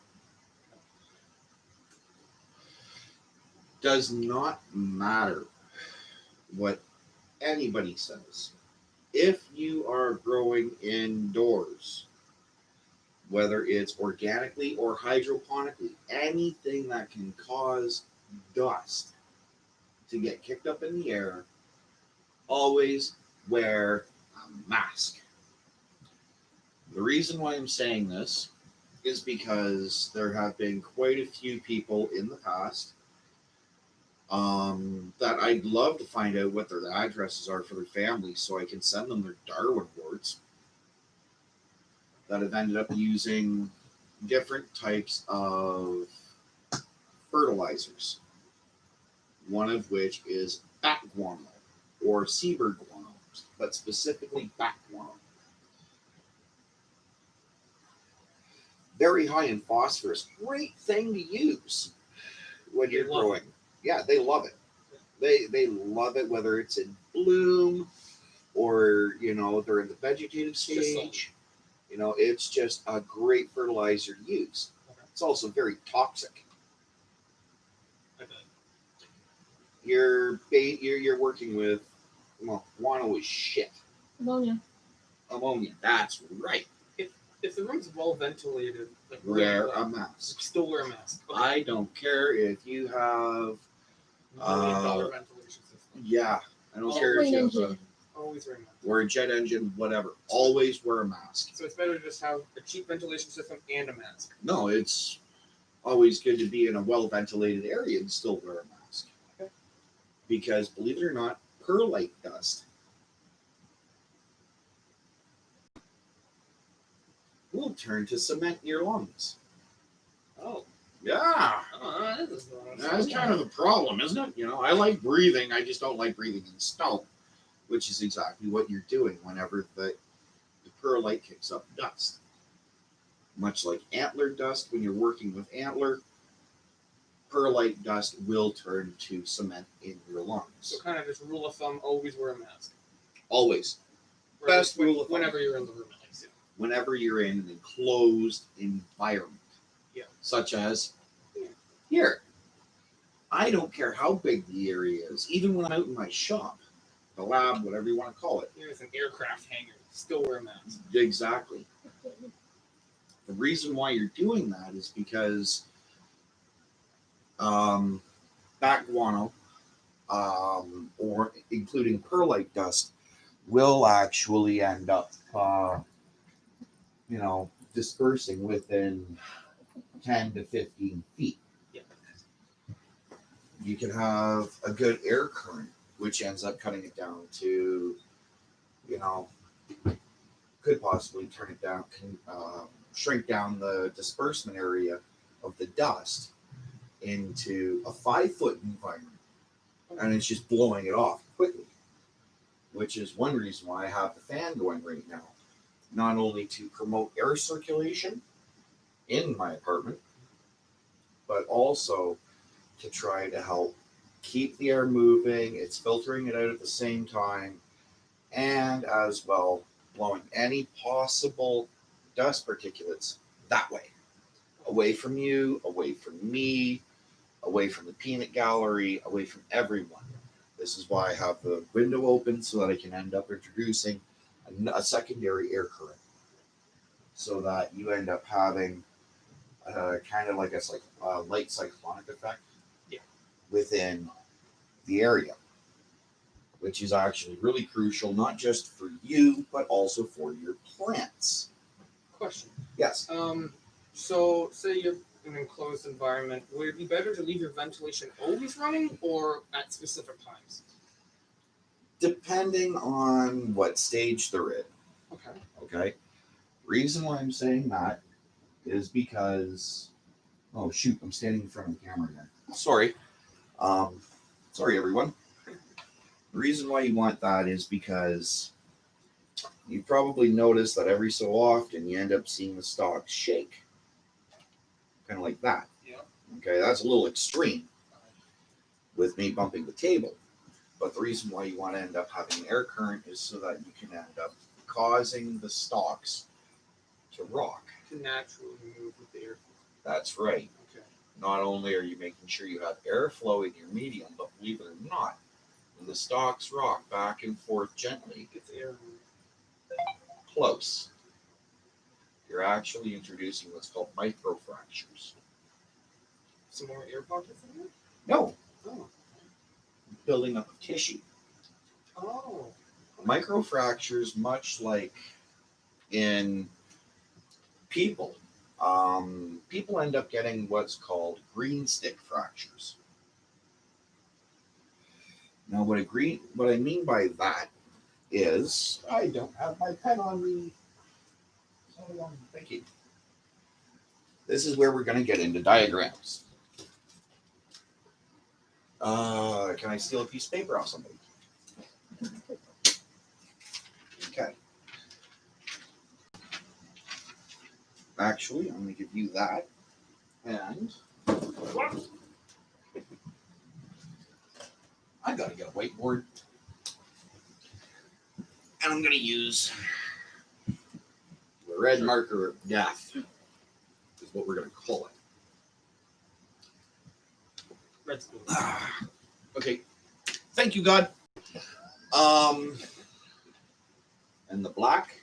A: Does not matter what anybody says. If you are growing indoors, whether it's organically or hydroponically, anything that can cause dust to get kicked up in the air, always wear a mask. The reason why I'm saying this is because there have been quite a few people in the past that I'd love to find out what their addresses are for their families so I can send them their Darwin warts that have ended up using different types of fertilizers, one of which is bat guano or seabird guano, but specifically bat guano. Very high in phosphorus. Great thing to use when you're growing. Yeah, they love it. They love it, whether it's in bloom or, they're in the vegetative stage. It's just a great fertilizer to use.
B: Okay.
A: It's also very toxic.
B: Okay.
A: You're working with, guano is shit.
C: ammonia.
A: Ammonia, that's right.
B: If the room's well ventilated, like
A: Wear a mask.
B: Still wear a mask. Okay.
A: I don't care if you have
B: $1 million ventilation system.
A: Yeah, I don't care if you have a,
B: Always wear a mask.
A: or a jet engine, whatever. Always wear a mask.
B: So it's better to just have a cheap ventilation system and a mask.
A: No, it's always good to be in a well-ventilated area and still wear a mask.
B: Okay.
A: Because believe it or not, perlite dust will turn to cement in your lungs.
B: Oh.
A: Yeah.
B: This is
A: That's kind of the problem, isn't it? I like breathing. I just don't like breathing in stone, which is exactly what you're doing whenever the perlite kicks up dust. Much like antler dust, when you're working with antler, perlite dust will turn to cement in your lungs.
B: So kind of just rule of thumb, always wear a mask.
A: Always.
B: Or
A: Best rule of thumb.
B: whenever you're in the room, at least.
A: Whenever you're in an enclosed environment.
B: Yeah.
A: Such as here. I don't care how big the area is, even when I'm out in my shop, the lab, whatever you want to call it.
B: Here's an aircraft hangar. Still wear a mask.
A: Exactly. The reason why you're doing that is because bat guano, or including perlite dust, will actually end up, dispersing within 10 to 15 feet.
B: Yeah.
A: You can have a good air current, which ends up cutting it down to, could possibly turn it down, shrink down the disbursement area of the dust into a 5-foot environment, and it's just blowing it off quickly, which is one reason why I have the fan going right now, not only to promote air circulation in my apartment, but also to try to help keep the air moving. It's filtering it out at the same time, and as well blowing any possible dust particulates that way, away from you, away from me, away from the peanut gallery, away from everyone. This is why I have the window open, so that I can end up introducing a secondary air current, so that you end up having kind of like a light cyclonic effect,
B: yeah,
A: within the area, which is actually really crucial, not just for you, but also for your plants.
B: Question.
A: Yes.
B: So say you're in an enclosed environment, would it be better to leave your ventilation always running or at specific times?
A: Depending on what stage they're in.
B: Okay.
A: Okay. Reason why I'm saying that is because, oh shoot, I'm standing in front of the camera again. Sorry. Sorry everyone. The reason why you want that is because you probably notice that every so often you end up seeing the stalks shake. Kind of like that.
B: Yeah.
A: Okay, that's a little extreme with me bumping the table. But the reason why you want to end up having an air current is so that you can end up causing the stalks to rock.
B: To naturally move with the airflow.
A: That's right.
B: Okay.
A: Not only are you making sure you have airflow in your medium, but believe it or not, when the stalks rock back and forth gently,
B: It's air.
A: close, you're actually introducing what's called microfractures.
B: Some more air pockets in there?
A: No,
B: Oh.
A: building up of tissue.
B: Oh.
A: Microfractures, much like in people, people end up getting what's called green stick fractures. Now, what I mean by that is, I don't have my pen on me. Thank you. This is where we're going to get into diagrams. Can I steal a piece of paper off somebody? Okay. Actually, I'm going to give you that. And I got to get a whiteboard. And I'm going to use the red marker of death, is what we're going to call it.
B: Red spoon.
A: Okay. Thank you, God. And the black,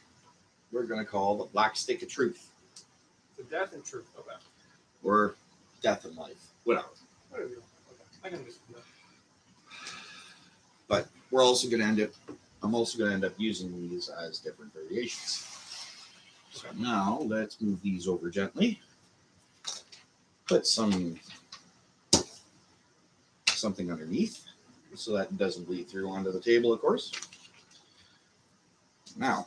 A: we're going to call the black stick of truth.
B: The death and truth. Okay.
A: Or death and life. Whatever.
B: Whatever you want. Okay. I can understand that.
A: But we're also going to end up, I'm also going to end up using these as different variations. So now let's move these over gently. Put something underneath so that it doesn't bleed through onto the table, of course. Now,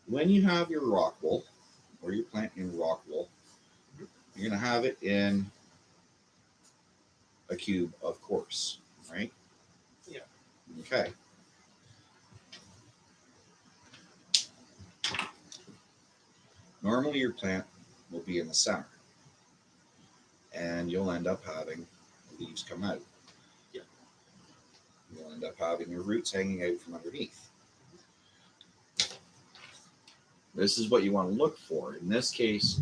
A: when you have your rock wool, or your plant in rock wool, you're going to have it in a cube, of course, right?
B: Yeah.
A: Okay. Normally your plant will be in the center, and you'll end up having leaves come out.
B: Yeah.
A: You'll end up having your roots hanging out from underneath. This is what you want to look for. In this case,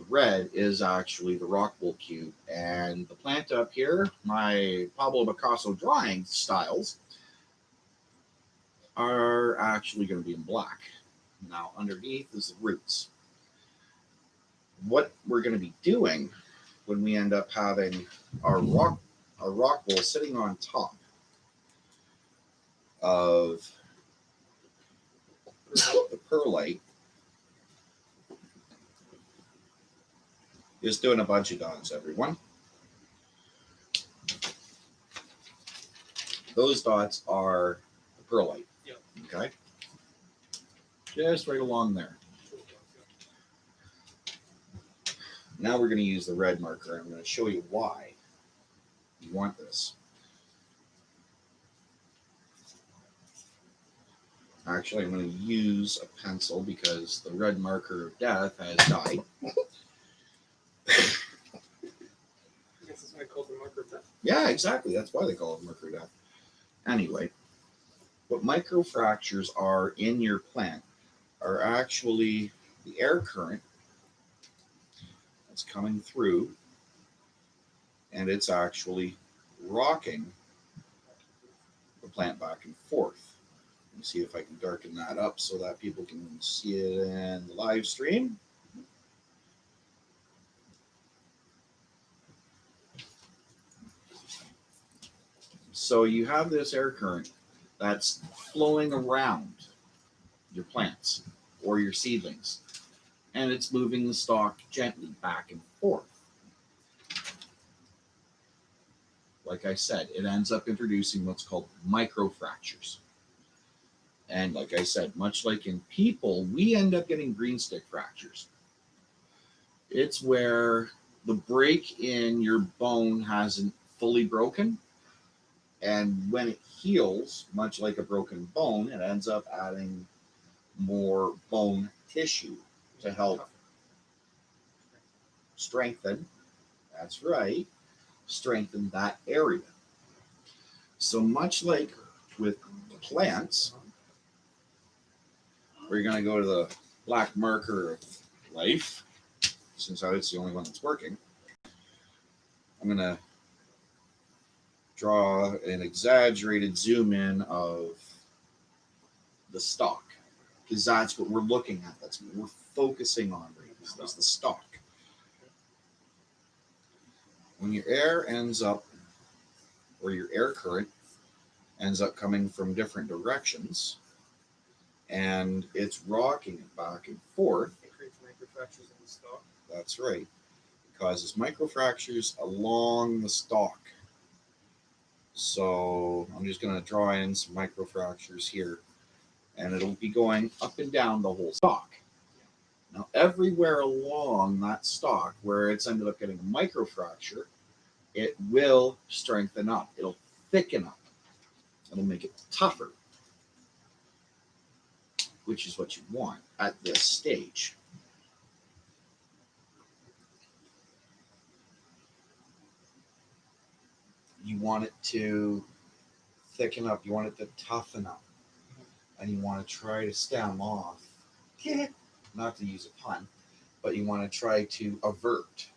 A: The red is actually the rock wool cube, and the plant up here, my Pablo Picasso drawing styles, are actually going to be in black. Now underneath is the roots. What we're going to be doing when we end up having our rock wool sitting on top of the perlite is doing a bunch of dots, everyone. Those dots are the perlite.
B: Yep.
A: Okay. Just right along there. Now we're going to use the red marker. I'm going to show you why you want this. Actually, I'm going to use a pencil because the red marker of death has died.
B: I guess that's why I called the marker of death.
A: Yeah, exactly. That's why they call it marker of death. Anyway, what microfractures are in your plant are actually the air current that's coming through, and it's actually rocking the plant back and forth. Let me see if I can darken that up so that people can see it in the live stream. So you have this air current that's flowing around your plants or your seedlings, and it's moving the stalk gently back and forth. Like I said, it ends up introducing what's called microfractures. And like I said, much like in people, we end up getting green stick fractures. It's where the break in your bone hasn't fully broken. And when it heals, much like a broken bone, it ends up adding more bone tissue to help strengthen. That's right. Strengthen that area. So much like with plants, we're going to go to the black marker of life, since it's the only one that's working. I'm going to draw an exaggerated zoom in of the stalk, because that's what we're looking at. That's what we're focusing on right now, is the stalk. When your air ends up, or your air current ends up coming from different directions, and it's rocking it back and forth.
B: It creates microfractures in the stalk.
A: That's right. It causes microfractures along the stalk. So I'm just going to draw in some microfractures here, and it'll be going up and down the whole stalk. Now, everywhere along that stalk where it's ended up getting a microfracture, it will strengthen up. It'll thicken up. It'll make it tougher, which is what you want at this stage. You want it to thicken up. You want it to toughen up. And you want to try to stem off, not to use a pun, but you want to try to avert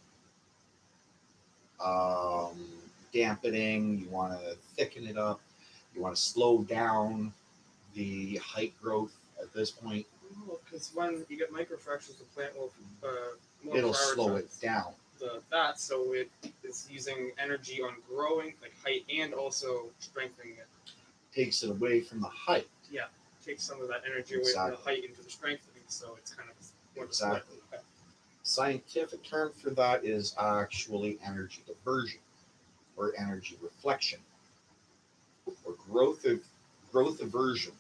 A: dampening. You want to thicken it up. You want to slow down the height growth at this point.
B: Because when you get microfractures, the plant will more
A: It'll slow it
B: prioritize
A: down.
B: that, so it is using energy on growing, like height, and also strengthening it.
A: Takes it away from the height.
B: Yeah, takes some of that energy away from the height into the strengthening, so it's kind of more
A: Exactly.
B: Okay.
A: Scientific term for that is actually energy diversion, or energy reflection, or growth aversion.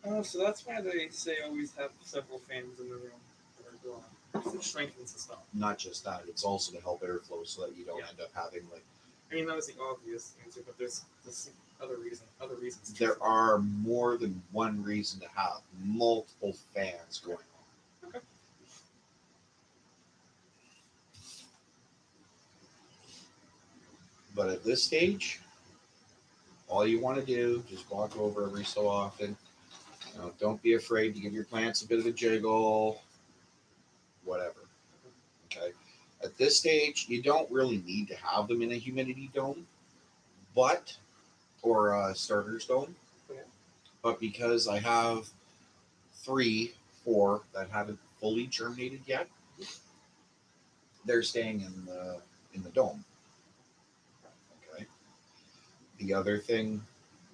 B: Oh, so that's why they say always have several fans in the room that are going. Because it strengthens the stuff.
A: Not just that, it's also to help airflow so that you don't end up having like.
B: I mean, that was the obvious answer, but there's other reasons.
A: There are more than one reason to have multiple fans going on.
B: Okay.
A: But at this stage, all you want to do, just walk over every so often. Don't be afraid to give your plants a bit of a jiggle, whatever. Okay. At this stage, you don't really need to have them in a humidity dome, but or a starter's dome.
B: Yeah.
A: But because I have 3, 4 that haven't fully germinated yet, they're staying in the dome. Okay. The other thing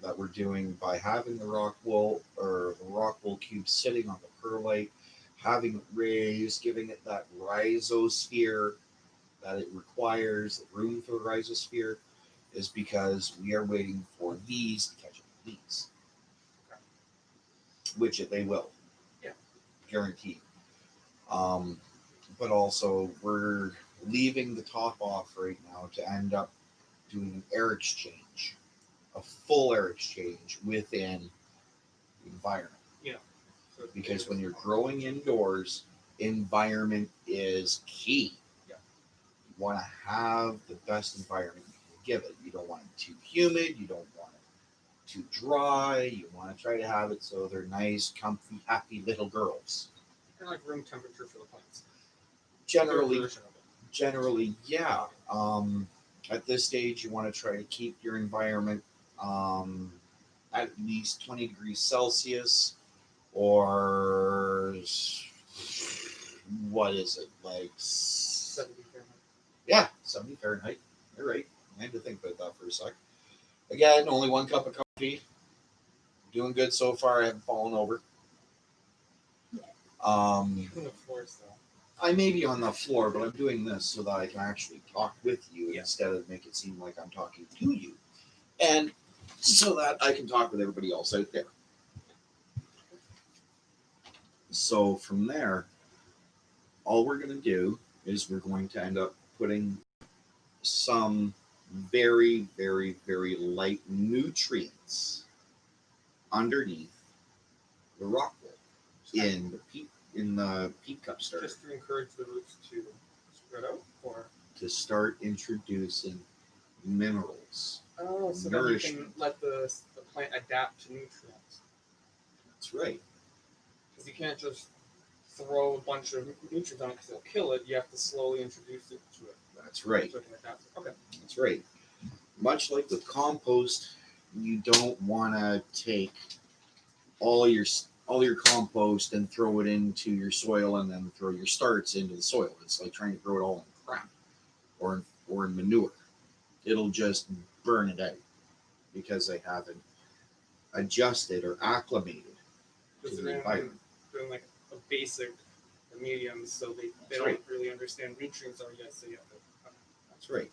A: that we're doing by having the rock wool or the rock wool cube sitting on the perlite, having it raised, giving it that rhizosphere that it requires, room for the rhizosphere, is because we are waiting for these to catch up with these, which they will.
B: Yeah.
A: Guaranteed. But also, we're leaving the top off right now to end up doing an air exchange, a full air exchange within the environment.
B: Yeah. So
A: Because when you're growing indoors, environment is key.
B: Yeah.
A: You want to have the best environment you can give it. You don't want it too humid. You don't want it too dry. You want to try to have it so they're nice, comfy, happy little girls.
B: kind of like room temperature for the plants.
A: Generally,
B: Good version of it.
A: generally, yeah. At this stage, you want to try to keep your environment at least 20 degrees Celsius, or what is it, like
B: 70 Fahrenheit.
A: yeah, 70 Fahrenheit. You're right. I had to think about that for a sec. Again, only 1 cup of coffee. Doing good so far. I haven't fallen over.
B: On the floors, though.
A: I may be on the floor, but I'm doing this so that I can actually talk with you
B: Yeah.
A: instead of make it seem like I'm talking to you. And so that I can talk with everybody else out there. So from there, all we're going to do is we're going to end up putting some very, very, very light nutrients underneath the rock wool in the peat cup starter
B: Just to encourage the roots to spread out, or
A: to start introducing minerals.
B: oh, so that you
A: Nourishment.
B: can let the plant adapt to nutrients.
A: That's right.
B: Because you can't just throw a bunch of nutrients on it because it'll kill it. You have to slowly introduce it to it.
A: That's right.
B: So it can adapt. Okay.
A: That's right. Much like with compost, you don't want to take all your compost and throw it into your soil and then throw your starts into the soil. It's like trying to throw it all in crap or in manure. It'll just burn it out because they haven't adjusted or acclimated to
B: Because
A: the
B: they're
A: environment.
B: doing like a basic medium, so they
A: That's
B: don't
A: right.
B: really understand nutrients are yet. So you have to. Okay.
A: That's right.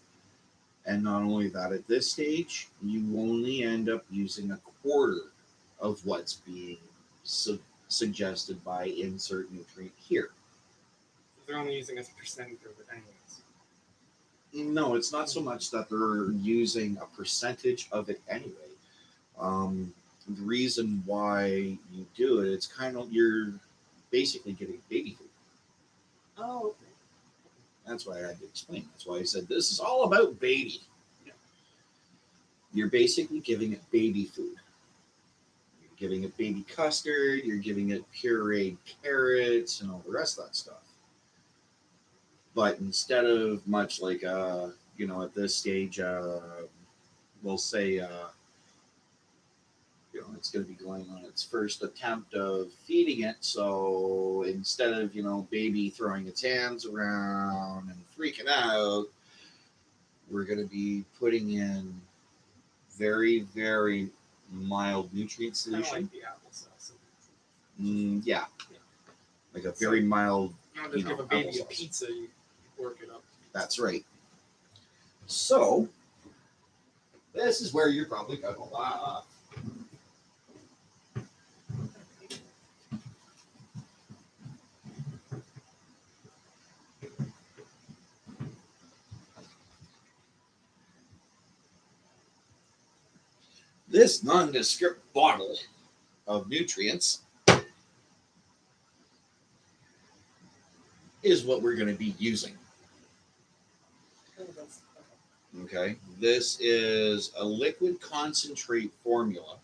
A: And not only that, at this stage, you only end up using a quarter of what's being suggested by insert nutrient here.
B: They're only using a percentage of it, anyways.
A: No, it's not so much that they're using a percentage of it anyway. The reason why you do it, it's kind of, you're basically getting baby food.
B: Oh, okay.
A: That's why I had to explain. That's why I said this is all about baby.
B: Yeah.
A: You're basically giving it baby food. You're giving it baby custard. You're giving it pureed carrots and all the rest of that stuff. But instead of much like at this stage, we'll say it's going to be going on its first attempt of feeding it. So instead of baby throwing its hands around and freaking out, we're going to be putting in very, very mild nutrient
B: Kind of
A: solution.
B: like the applesauce.
A: Yeah, like a very mild.
B: You don't just give a baby a
A: applesauce.
B: pizza, you work it up.
A: That's right. So this is where you're probably going to laugh. This nondescript bottle of nutrients is what we're going to be using. Okay, this is a liquid concentrate formula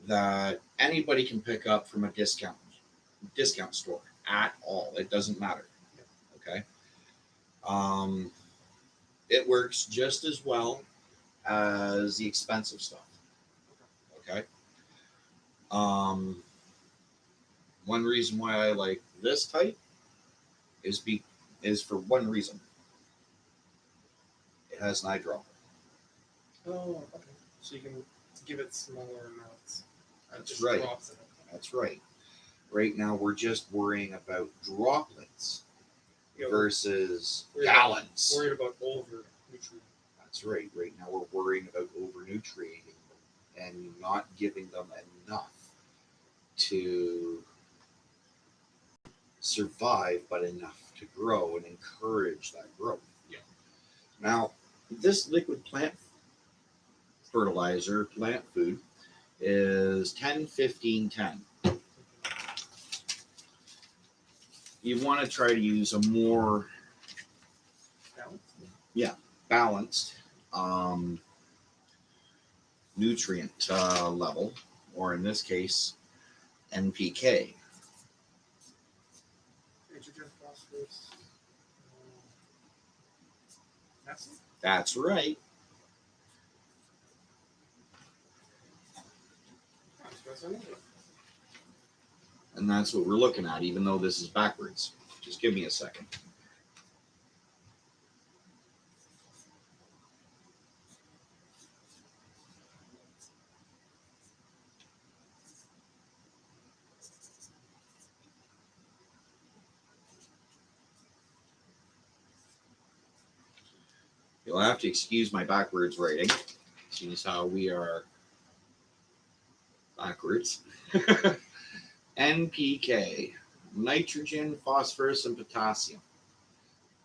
A: that anybody can pick up from a discount store at all. It doesn't matter. Okay, It works just as well as the expensive stuff. Okay. One reason why I like this type is for one reason. It has an eye drop.
B: Oh, okay. So you can give it smaller amounts.
A: That's
B: Just
A: right.
B: drops in it.
A: That's right. Right now we're just worrying about droplets
B: Yeah,
A: versus
B: worried
A: gallons.
B: Worried about over nutrient.
A: That's right. Right now we're worrying about overnutriating them and not giving them enough to survive, but enough to grow and encourage that growth.
B: Yeah.
A: Now, this liquid plant fertilizer, plant food, is 10, 15, 10. You want to try to use a more balanced nutrient level, or in this case, NPK.
B: Nitrogen, phosphorus. That's it.
A: That's right.
B: That's what I need.
A: And that's what we're looking at, even though this is backwards. Just give me a second. You'll have to excuse my backwards writing, seeing as how we are backwards. NPK, nitrogen, phosphorus, and potassium.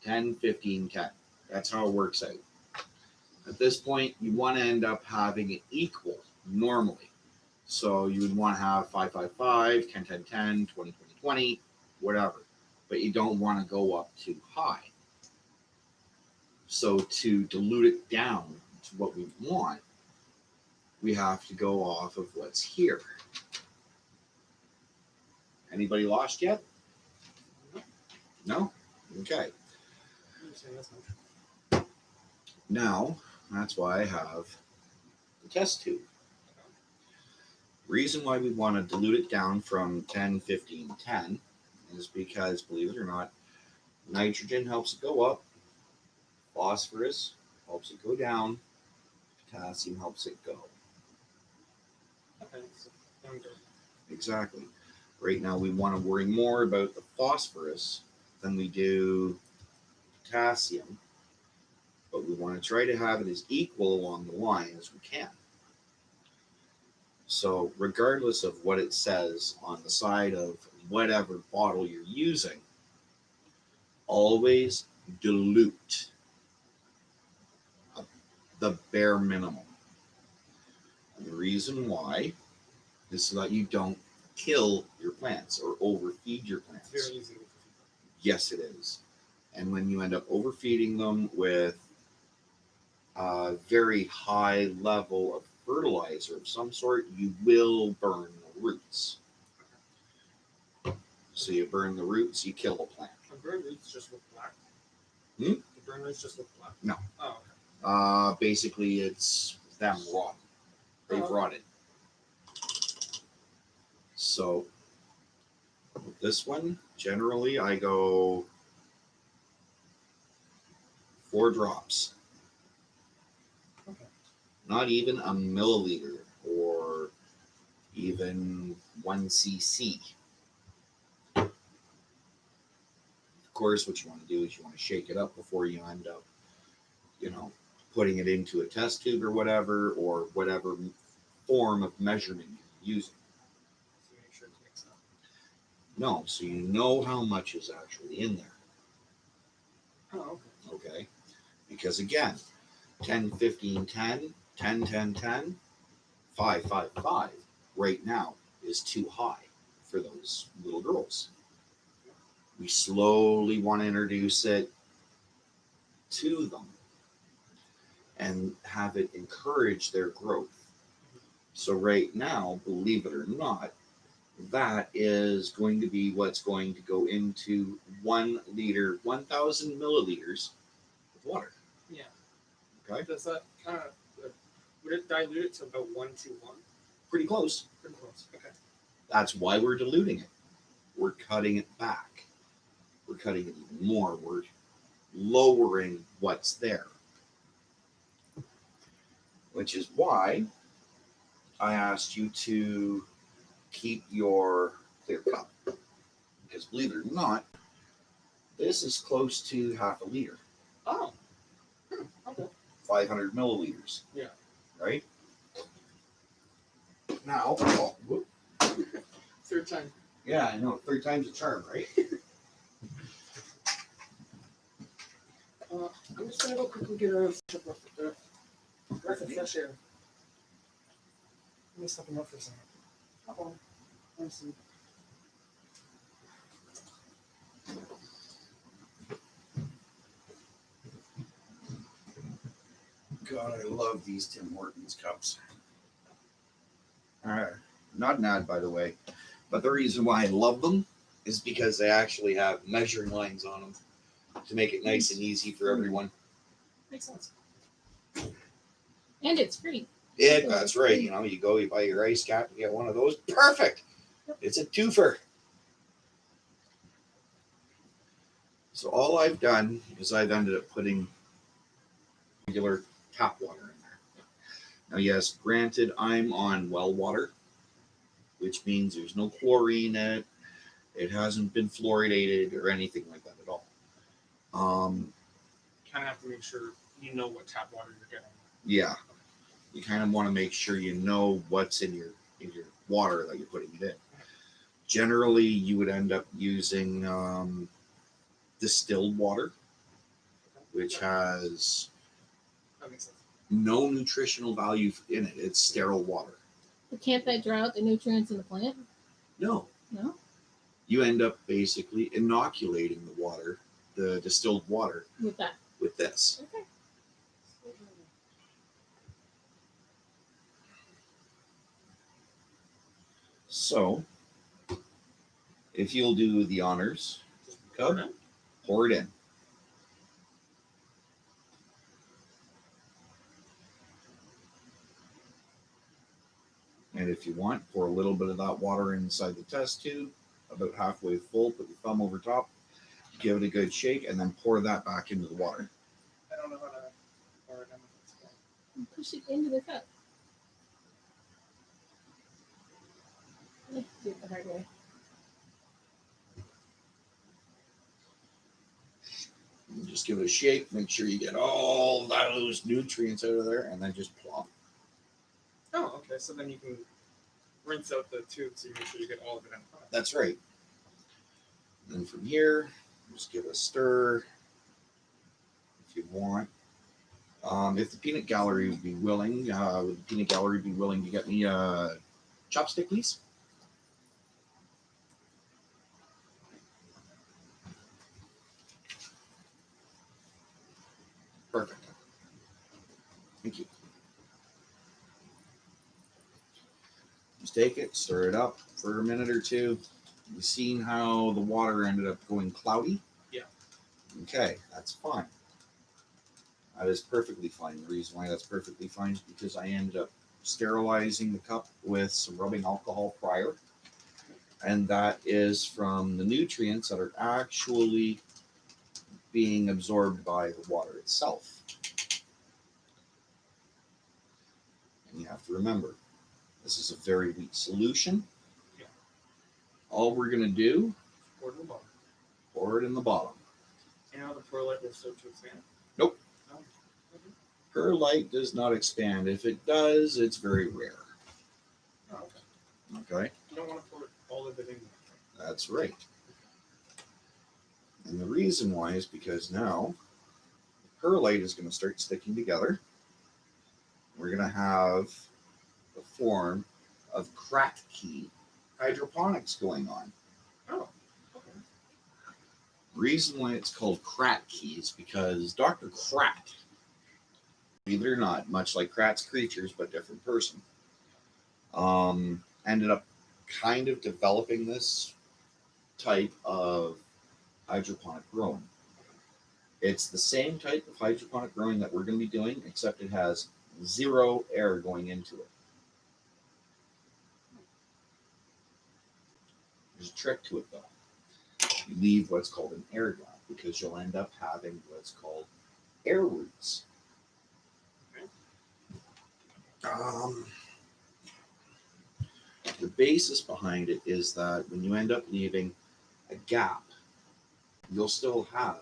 A: 10, 15, 10. That's how it works out. At this point, you want to end up having it equal normally. So you would want to have 5, 5, 5, 10, 10, 10, 20, 20, 20, whatever. But you don't want to go up too high. So to dilute it down to what we want, we have to go off of what's here. Anybody lost yet? No? Okay.
B: I'm saying that's not true.
A: Now, that's why I have the test tube. Reason why we want to dilute it down from 10, 15, 10 is because, believe it or not, nitrogen helps it go up, phosphorus helps it go down, potassium helps it go.
B: Okay, so I'm good.
A: Exactly. Right now, we want to worry more about the phosphorus than we do potassium, but we want to try to have it as equal along the line as we can. So, regardless of what it says on the side of whatever bottle you're using, always dilute the bare minimum. And the reason why is so that you don't kill your plants or overfeed your plants.
B: It's very easy to
A: Yes, it is. And when you end up overfeeding them with a very high level of fertilizer of some sort, you will burn the roots. So you burn the roots, you kill the plant.
B: The burn roots just look black.
A: Hmm?
B: The burn roots just look black.
A: No.
B: Oh, okay.
A: Basically, it's them rotten. They've rotted. So with this one, generally, I go 4 drops.
B: Okay.
A: Not even a milliliter or even 1 cc. Of course, what you want to do is you want to shake it up before you end up, putting it into a test tube or whatever form of measurement you're using.
B: So make sure it's mixed up.
A: No, so you know how much is actually in there.
B: Oh, okay.
A: Okay? Because again, 10, 15, 10, 10, 10, 10, 5, 5, 5 right now is too high for those little girls. We slowly want to introduce it to them and have it encourage their growth. So right now, believe it or not, that is going to be what's going to go into 1 liter, 1,000 milliliters of water.
B: Yeah.
A: Okay,
B: Does that kind of would it dilute it to about 1:1?
A: pretty close.
B: Pretty close. Okay.
A: That's why we're diluting it. We're cutting it back. We're cutting it even more. We're lowering what's there. Which is why I asked you to keep your clear cup. Because believe it or not, this is close to half a liter.
B: Oh. Okay.
A: 500 milliliters.
B: Yeah.
A: Right? Now, oh, whoop.
B: Third time.
A: Yeah, I know. 3 times the charm, right?
B: I'm just gonna go quickly get a breath of fresh air. Let me step him up for a second. Uh-oh. Let's see.
A: God, I love these Tim Hortons cups. Not an ad, by the way, but the reason why I love them is because they actually have measuring lines on them to make it nice and easy for everyone.
B: Makes sense.
C: And it's free.
A: That's right. You know, you go, you buy your ice cap, you get one of those. Perfect. It's a twofer. So all I've done is I've ended up putting regular tap water in there. Now, yes, granted, I'm on well water, which means there's no chlorine in it. It hasn't been fluoridated or anything like that at all.
B: Kind of have to make sure you know what tap water you're getting.
A: Yeah, you kind of want to make sure you know what's in your water that you're putting it in. Generally, you would end up using distilled water, which has
B: That makes sense.
A: no nutritional value in it. It's sterile water.
C: But can't that draw out the nutrients in the plant?
A: No,
C: No?
A: you end up basically inoculating the water, the distilled water,
C: With that.
A: with this.
C: Okay.
A: So, if you'll do the honors, Cub, pour it in. And if you want, pour a little bit of that water inside the test tube, about halfway full, put your thumb over top, give it a good shake, and then pour that back into the water.
B: I don't know how to pour it in.
C: Push it into the cup. Let's do it the hard way.
A: And just give it a shake, make sure you get all those nutrients out of there, and then just plop.
B: Oh, okay. So then you can rinse out the tube so you make sure you get all of it in.
A: That's right. And then from here, just give it a stir if you want. If the peanut gallery would be willing, would the peanut gallery be willing to get me a chopstick, please? Perfect. Thank you. Just take it, stir it up for a minute or two. You've seen how the water ended up going cloudy?
B: Yeah.
A: Okay, that's fine. That is perfectly fine. The reason why that's perfectly fine is because I ended up sterilizing the cup with some rubbing alcohol prior. And that is from the nutrients that are actually being absorbed by the water itself. And you have to remember, this is a very weak solution.
B: Yeah.
A: All we're going to do,
B: Pour it in the bottom.
A: pour it in the bottom.
B: And now the perlite will start to expand.
A: Nope.
B: No. Okay.
A: Perlite does not expand. If it does, it's very rare.
B: Oh, okay.
A: Okay?
B: You don't want to pour all of it in.
A: That's right. And the reason why is because now the perlite is going to start sticking together. We're going to have the form of Kratky hydroponics going on.
B: Oh, okay.
A: Reason why it's called Kratky is because Dr. Krat, believe it or not, much like Krat's creatures, but different person, ended up kind of developing this type of hydroponic growing. It's the same type of hydroponic growing that we're going to be doing, except it has zero air going into it. There's a trick to it though. You leave what's called an air gap because you'll end up having what's called air roots. The basis behind it is that when you end up leaving a gap, you'll still have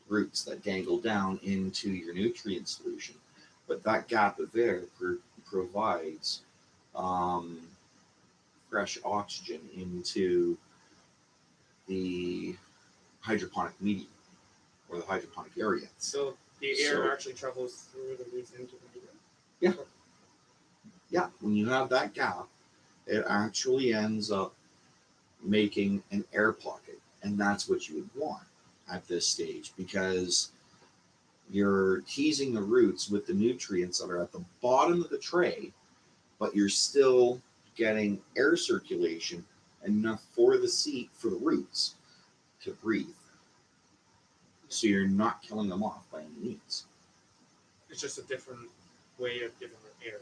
A: roots that dangle down into your nutrient solution, but that gap of air provides fresh oxygen into the hydroponic medium or the hydroponic area.
B: So the air actually travels through the roots into the medium?
A: Yeah. Yeah, when you have that gap, it actually ends up making an air pocket, and that's what you would want at this stage because you're teasing the roots with the nutrients that are at the bottom of the tray, but you're still getting air circulation enough for the roots to breathe. So you're not killing them off by any means.
B: It's just a different way of giving them air.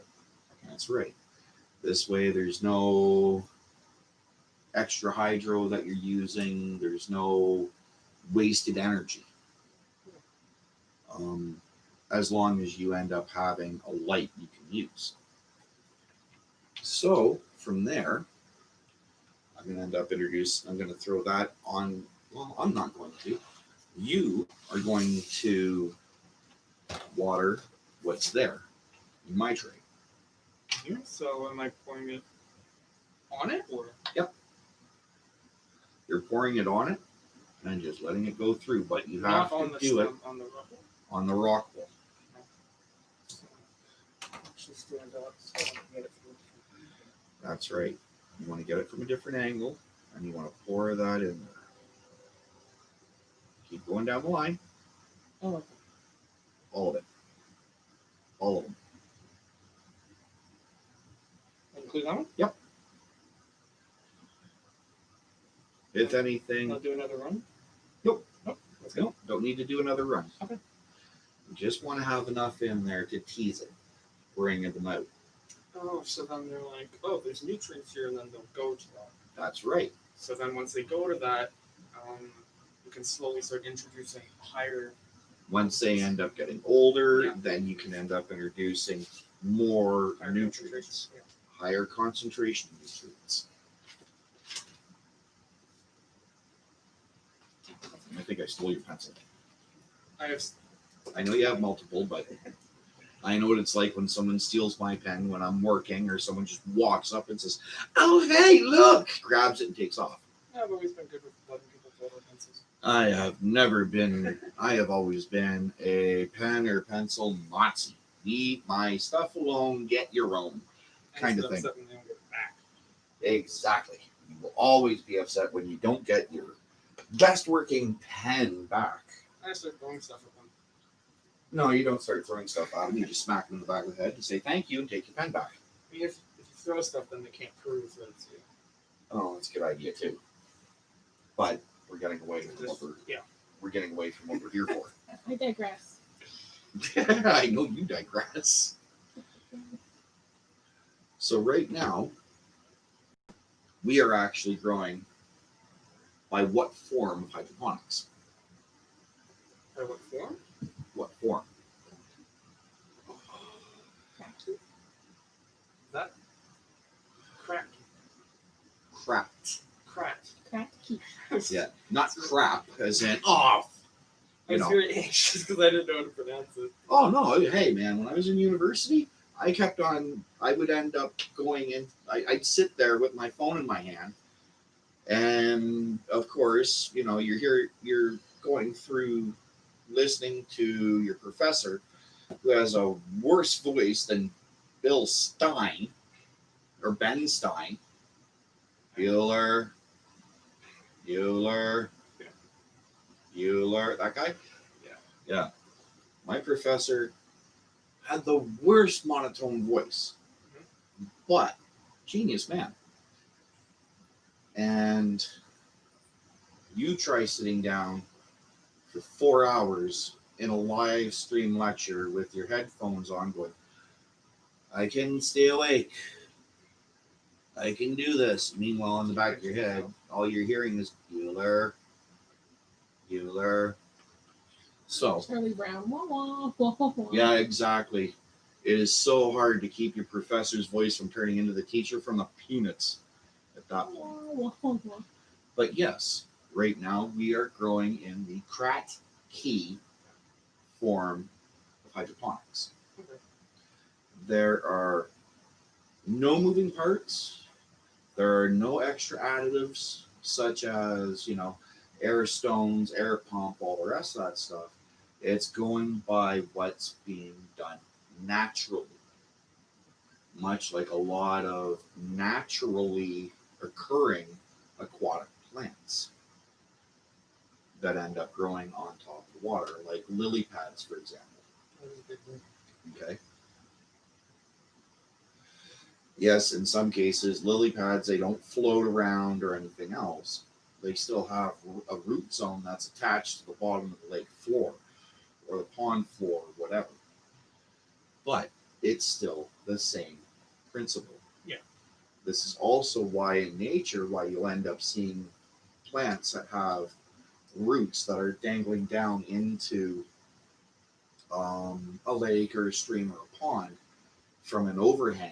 A: That's right. This way there's no extra hydro that you're using. There's no wasted energy. As long as you end up having a light you can use. So from there, I'm going to throw that on. Well, I'm not going to. You are going to water what's there in my tray.
B: Yeah, so am I pouring it on it or?
A: Yep. You're pouring it on it and just letting it go through, but you have to do it
B: on the rock wall.
A: On the rock wall.
B: Actually stand up so I can get it through.
A: That's right. You want to get it from a different angle and you want to pour that in there. Keep going down the line.
B: Oh, okay.
A: All of it. All of them.
B: Include that one?
A: Yep. If anything,
B: I'll do another run.
A: Nope.
B: Nope. Let's go.
A: Nope, don't need to do another run.
B: Okay.
A: You just want to have enough in there to tease it, bring them out.
B: Oh, so then they're like, oh, there's nutrients here, and then they'll go to that.
A: That's right.
B: So then once they go to that, you can slowly start introducing higher.
A: Once they end up getting older,
B: Yeah.
A: then you can end up introducing more nutrients,
B: Yeah.
A: higher concentration nutrients. I think I stole your pencil. I know you have multiple, but I know what it's like when someone steals my pen when I'm working, or someone just walks up and says, "Oh, hey, look!" grabs it and takes off.
B: I've always been good with letting people fold their pencils.
A: I have always been a pen or pencil Nazi. Leave my stuff alone, get your own kind of thing.
B: When they don't get it back.
A: Exactly. You will always be upset when you don't get your best working pen back.
B: I start throwing stuff at them.
A: No, you don't start throwing stuff at them. You just smack them in the back of the head and say thank you and take your pen back.
B: I mean, if you throw stuff, then they can't prove that it's you.
A: Oh, that's a good idea too. But we're getting away from we're getting away from what we're here for.
C: I digress.
A: I know you digress. So right now, we are actually growing by what form of hydroponics?
B: By what form?
A: What form?
B: That crack.
A: Cracked.
B: Cracked.
C: Cracked quiche.
A: Yeah, not crap, as in, oh,
B: I was very anxious because I didn't know how to pronounce it.
A: Oh, no, hey, man, when I was in university, I would end up going in, I'd sit there with my phone in my hand, and, of course, you're going through listening to your professor, who has a worse voice than Bill Stein, or Ben Stein. Bueller, that guy? Yeah. My professor had the worst monotone voice, but genius man. And You try sitting down for 4 hours in a live stream lecture with your headphones on going, I can stay awake. I can do this. Meanwhile, in the back of your head, all you're hearing is Bueller, Bueller. So,
C: Charlie Brown. Wah, wah, wah, wah, wah.
A: yeah, exactly. It is so hard to keep your professor's voice from turning into the teacher from the peanuts at that point.
C: Wah, wah, wah.
A: But yes, right now we are growing in the Krat key form of hydroponics.
B: Okay.
A: There are no moving parts. There are no extra additives such as, air stones, air pump, all the rest of that stuff. It's going by what's being done naturally, much like a lot of naturally occurring aquatic plants that end up growing on top of the water, like lily pads, for example.
B: That is a big one.
A: Okay. Yes, in some cases, lily pads, they don't float around or anything else. They still have a root zone that's attached to the bottom of the lake floor or the pond floor, whatever. But it's still the same principle.
B: Yeah.
A: This is also why in nature, why you'll end up seeing plants that have roots that are dangling down into a lake or a stream or a pond from an overhang.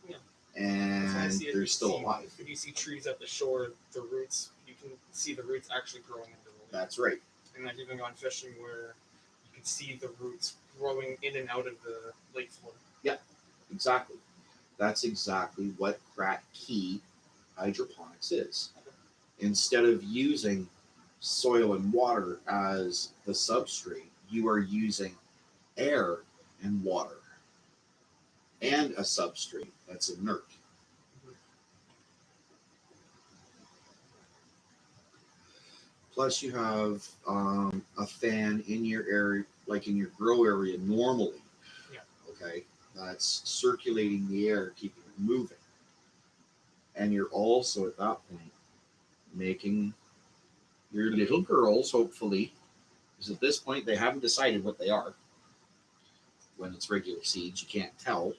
B: Yeah.
A: And they're still alive.
B: If you see trees at the shore, the roots, you can see the roots actually growing into the lake.
A: That's right.
B: And I've even gone fishing where you can see the roots growing in and out of the lake floor.
A: Yeah, exactly. That's exactly what Krat key hydroponics is. Instead of using soil and water as the substrate, you are using air and water and a substrate that's inert. Plus, you have a fan in your area, like in your grow area normally.
B: Yeah.
A: Okay, that's circulating the air, keeping it moving. And you're also at that point making your little girls, hopefully, because at this point they haven't decided what they are. When it's regular seeds, you can't tell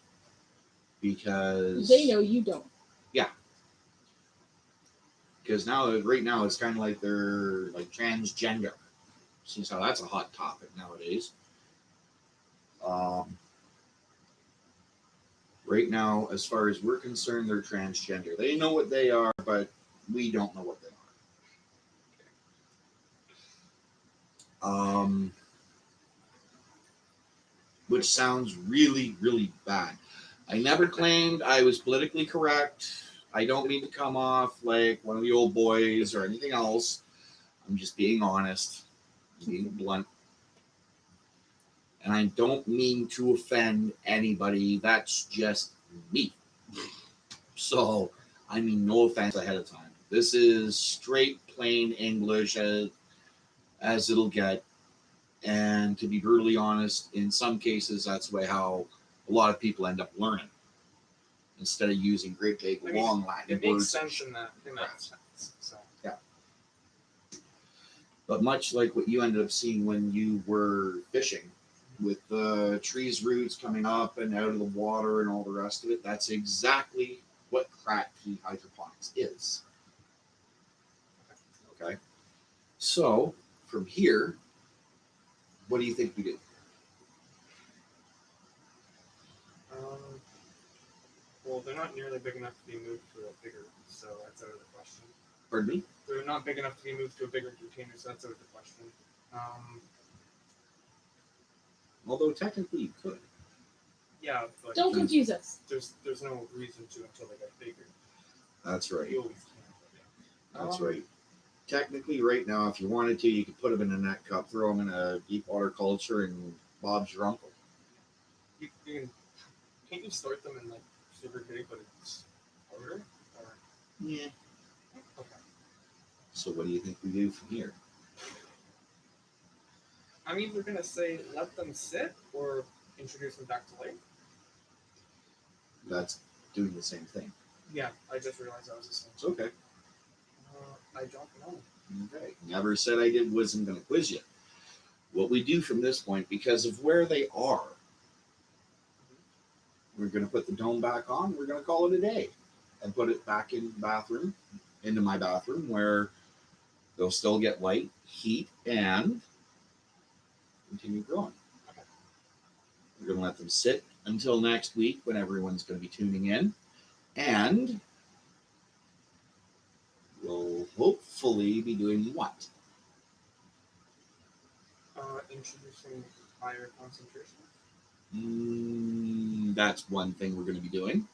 A: because
C: They know, you don't.
A: Yeah. Because right now, it's kind of like they're like transgender. Seems how that's a hot topic nowadays. Right now, as far as we're concerned, they're transgender. They know what they are, but we don't know what they are. Which sounds really, really bad. I never claimed I was politically correct. I don't mean to come off like one of the old boys or anything else. I'm just being honest, being blunt. And I don't mean to offend anybody. That's just me. So, I mean, no offense ahead of time. This is straight, plain English as it'll get. And to be brutally honest, in some cases, that's the way how a lot of people end up learning. Instead of using great big long Latin
B: it makes
A: words.
B: sense in that sense. So.
A: Yeah. But much like what you ended up seeing when you were fishing, with the trees' roots coming up and out of the water and all the rest of it, that's exactly what Krat key hydroponics is. Okay. So from here, what do you think we do?
B: Well, they're not nearly big enough to be moved to a bigger, so that's out of the question.
A: Pardon me?
B: They're not big enough to be moved to a bigger container, so that's out of the question.
A: Although technically you could.
B: Yeah, but
C: Don't confuse us.
B: there's no reason to until they get bigger.
A: That's right.
B: You always can.
A: That's right. Technically, right now, if you wanted to, you could put them in a net cup, throw them in a deep water culture, and Bob's your uncle.
B: You can't you sort them in like super big, but it's harder? Or...
A: Yeah.
B: Okay.
A: So what do you think we do from here?
B: I'm either gonna say let them sit or introduce them back to life.
A: That's doing the same thing.
B: Yeah, I just realized that was the same.
A: It's okay.
B: I don't know.
A: Okay. Never said wasn't going to quiz you. What we do from this point, because of where they are, we're going to put the dome back on. We're going to call it a day and put it back in the bathroom, into my bathroom, where they'll still get light, heat, and continue growing. We're going to let them sit until next week when everyone's going to be tuning in. And we'll hopefully be doing what?
B: Introducing higher concentration.
A: That's one thing we're going to be doing.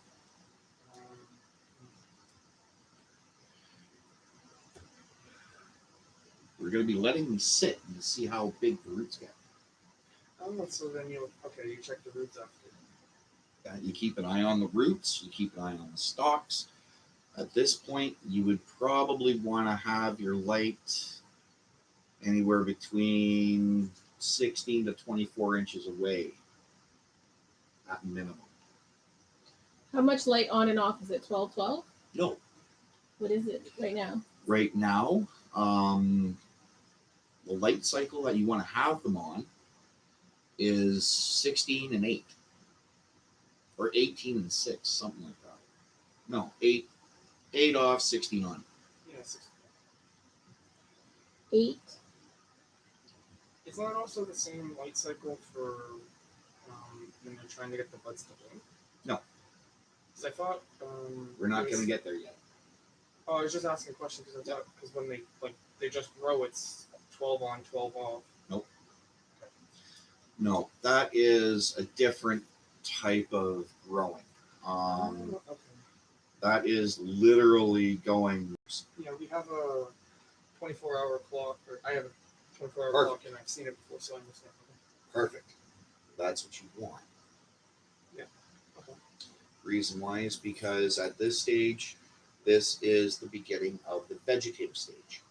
A: We're going to be letting them sit and see how big the roots get.
B: Oh, so then you check the roots after.
A: You keep an eye on the roots. You keep an eye on the stalks. At this point, you would probably want to have your light anywhere between 16 to 24 inches away at minimum.
C: How much light on and off is it? 12, 12?
A: No.
C: What is it right now?
A: Right now, the light cycle that you want to have them on is 16 and 8. Or 18 and 6, something like that. No, 8 off, 16 on.
B: Yeah, 16.
C: 8.
B: Isn't that also the same light cycle for when they're trying to get the buds to bloom?
A: No.
B: Because I thought
A: we're not going to get there yet.
B: Oh, I was just asking a question because I thought when they just grow, it's 12 on, 12 off.
A: Nope. Okay. No, that is a different type of growing.
B: Okay.
A: That is literally going.
B: Yeah, we have a 24-hour clock, or I have a 24-hour
A: Perfect.
B: clock, and I've seen it before, so I understand.
A: Perfect. That's what you want.
B: Yeah. Okay.
A: Reason why is because at this stage, this is the beginning of the vegetative stage.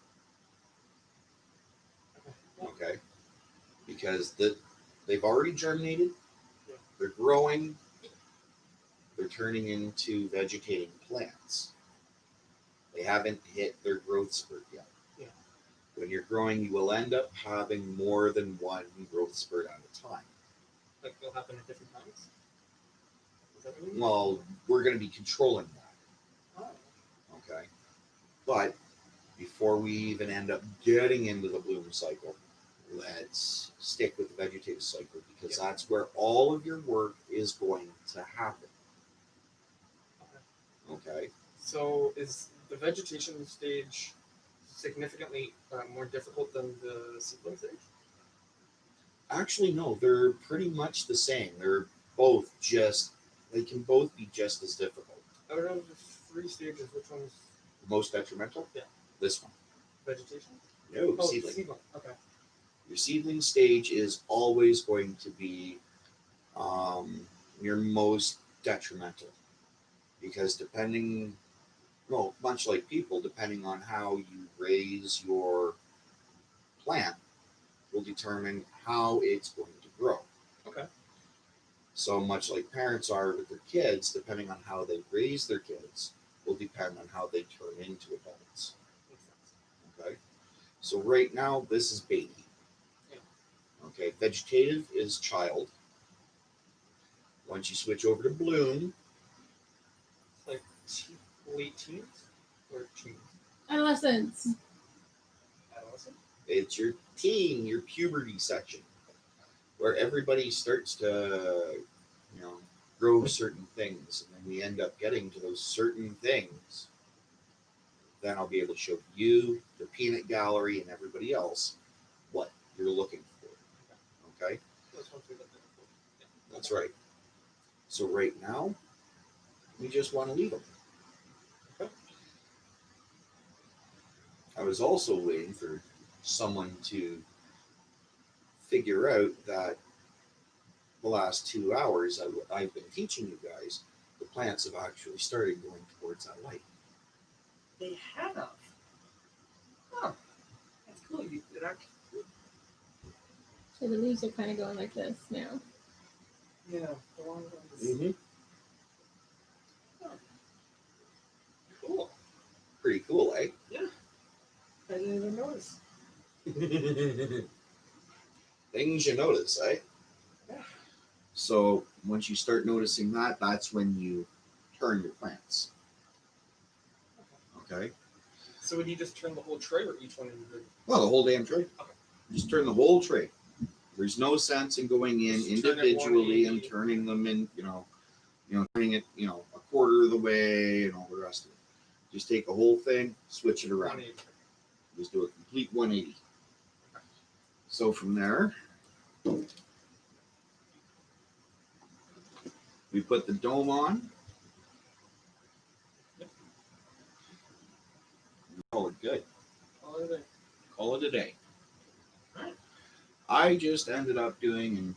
A: Okay? Because they've already germinated, they're growing, they're turning into vegetating plants. They haven't hit their growth spurt yet.
B: Yeah.
A: When you're growing, you will end up having more than one growth spurt at a time.
B: Like they'll happen at different times? Is that what you mean?
A: Well, we're going to be controlling that.
B: Oh.
A: Okay? But before we even end up getting into the bloom cycle, let's stick with the vegetative cycle because that's where all of your work is going to happen. Okay?
B: So is the vegetation stage significantly more difficult than the seedling stage?
A: Actually, no, they're pretty much the same. They can both be just as difficult.
B: Out of the 3 stages, which one's
A: The most detrimental?
B: Yeah.
A: This one.
B: vegetation?
A: No,
B: Oh,
A: seedling.
B: seedling. Okay.
A: Your seedling stage is always going to be your most detrimental because much like people, depending on how you raise your plant will determine how it's going to grow.
B: Okay.
A: So much like parents are with their kids, depending on how they raise their kids will depend on how they turn into adults.
B: Makes sense.
A: Okay? So right now, this is baby.
B: Yeah.
A: Okay, vegetative is child. Once you switch over to bloom,
B: Like late teens or teens?
C: Adolescence.
B: Adolescent?
A: it's your teen, your puberty section, where everybody starts to, grow certain things, and then we end up getting to those certain things. Then I'll be able to show you, the peanut gallery, and everybody else what you're looking for. Okay?
B: That's what we looked at before. Yeah.
A: That's right. So right now, we just want to leave them.
B: Okay.
A: I was also waiting for someone to figure out that the last 2 hours I've been teaching you guys, the plants have actually started going towards that light.
B: They have. Huh. That's cool.
C: So the leaves are kind of going like this now.
B: Yeah. The long ones.
A: Mm-hmm.
B: Oh. Cool.
A: Pretty cool, eh?
B: Yeah. I didn't even notice.
A: Things you notice, eh?
B: Yeah.
A: So once you start noticing that, that's when you turn your plants. Okay.
B: So would you just turn the whole tray or each one individually?
A: Well, the whole damn tray.
B: Okay.
A: Just turn the whole tray. There's no sense in going in
B: Just turn it
A: individually and
B: 180.
A: turning them in, turning it, a quarter of the way and all the rest of it. Just take the whole thing, switch it around.
B: 180.
A: Just do a complete 180. So from there, we put the dome on.
B: Yep.
A: Call it good.
B: All of it.
A: Call it a day.
B: Alright.
A: I just ended up doing in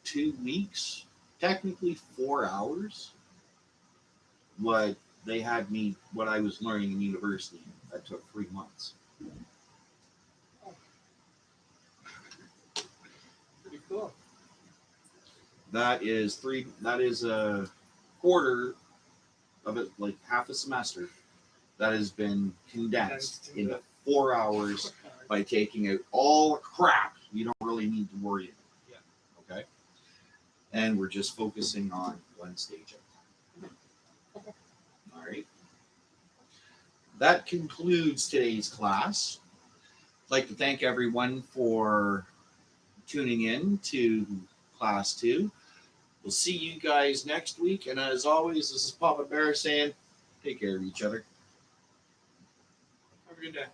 A: 2 weeks, technically 4 hours. What I was learning in university, that took 3 months.
B: Pretty cool.
A: That is a quarter of it, like half a semester, that has been condensed into 4 hours by taking out all the crap you don't really need to worry about.
B: Yeah.
A: Okay. And we're just focusing on one stage of it. All right. That concludes today's class. I'd like to thank everyone for tuning in to class 2. We'll see you guys next week. And as always, this is Papa Bear saying, take care of each other.
B: Have a good day.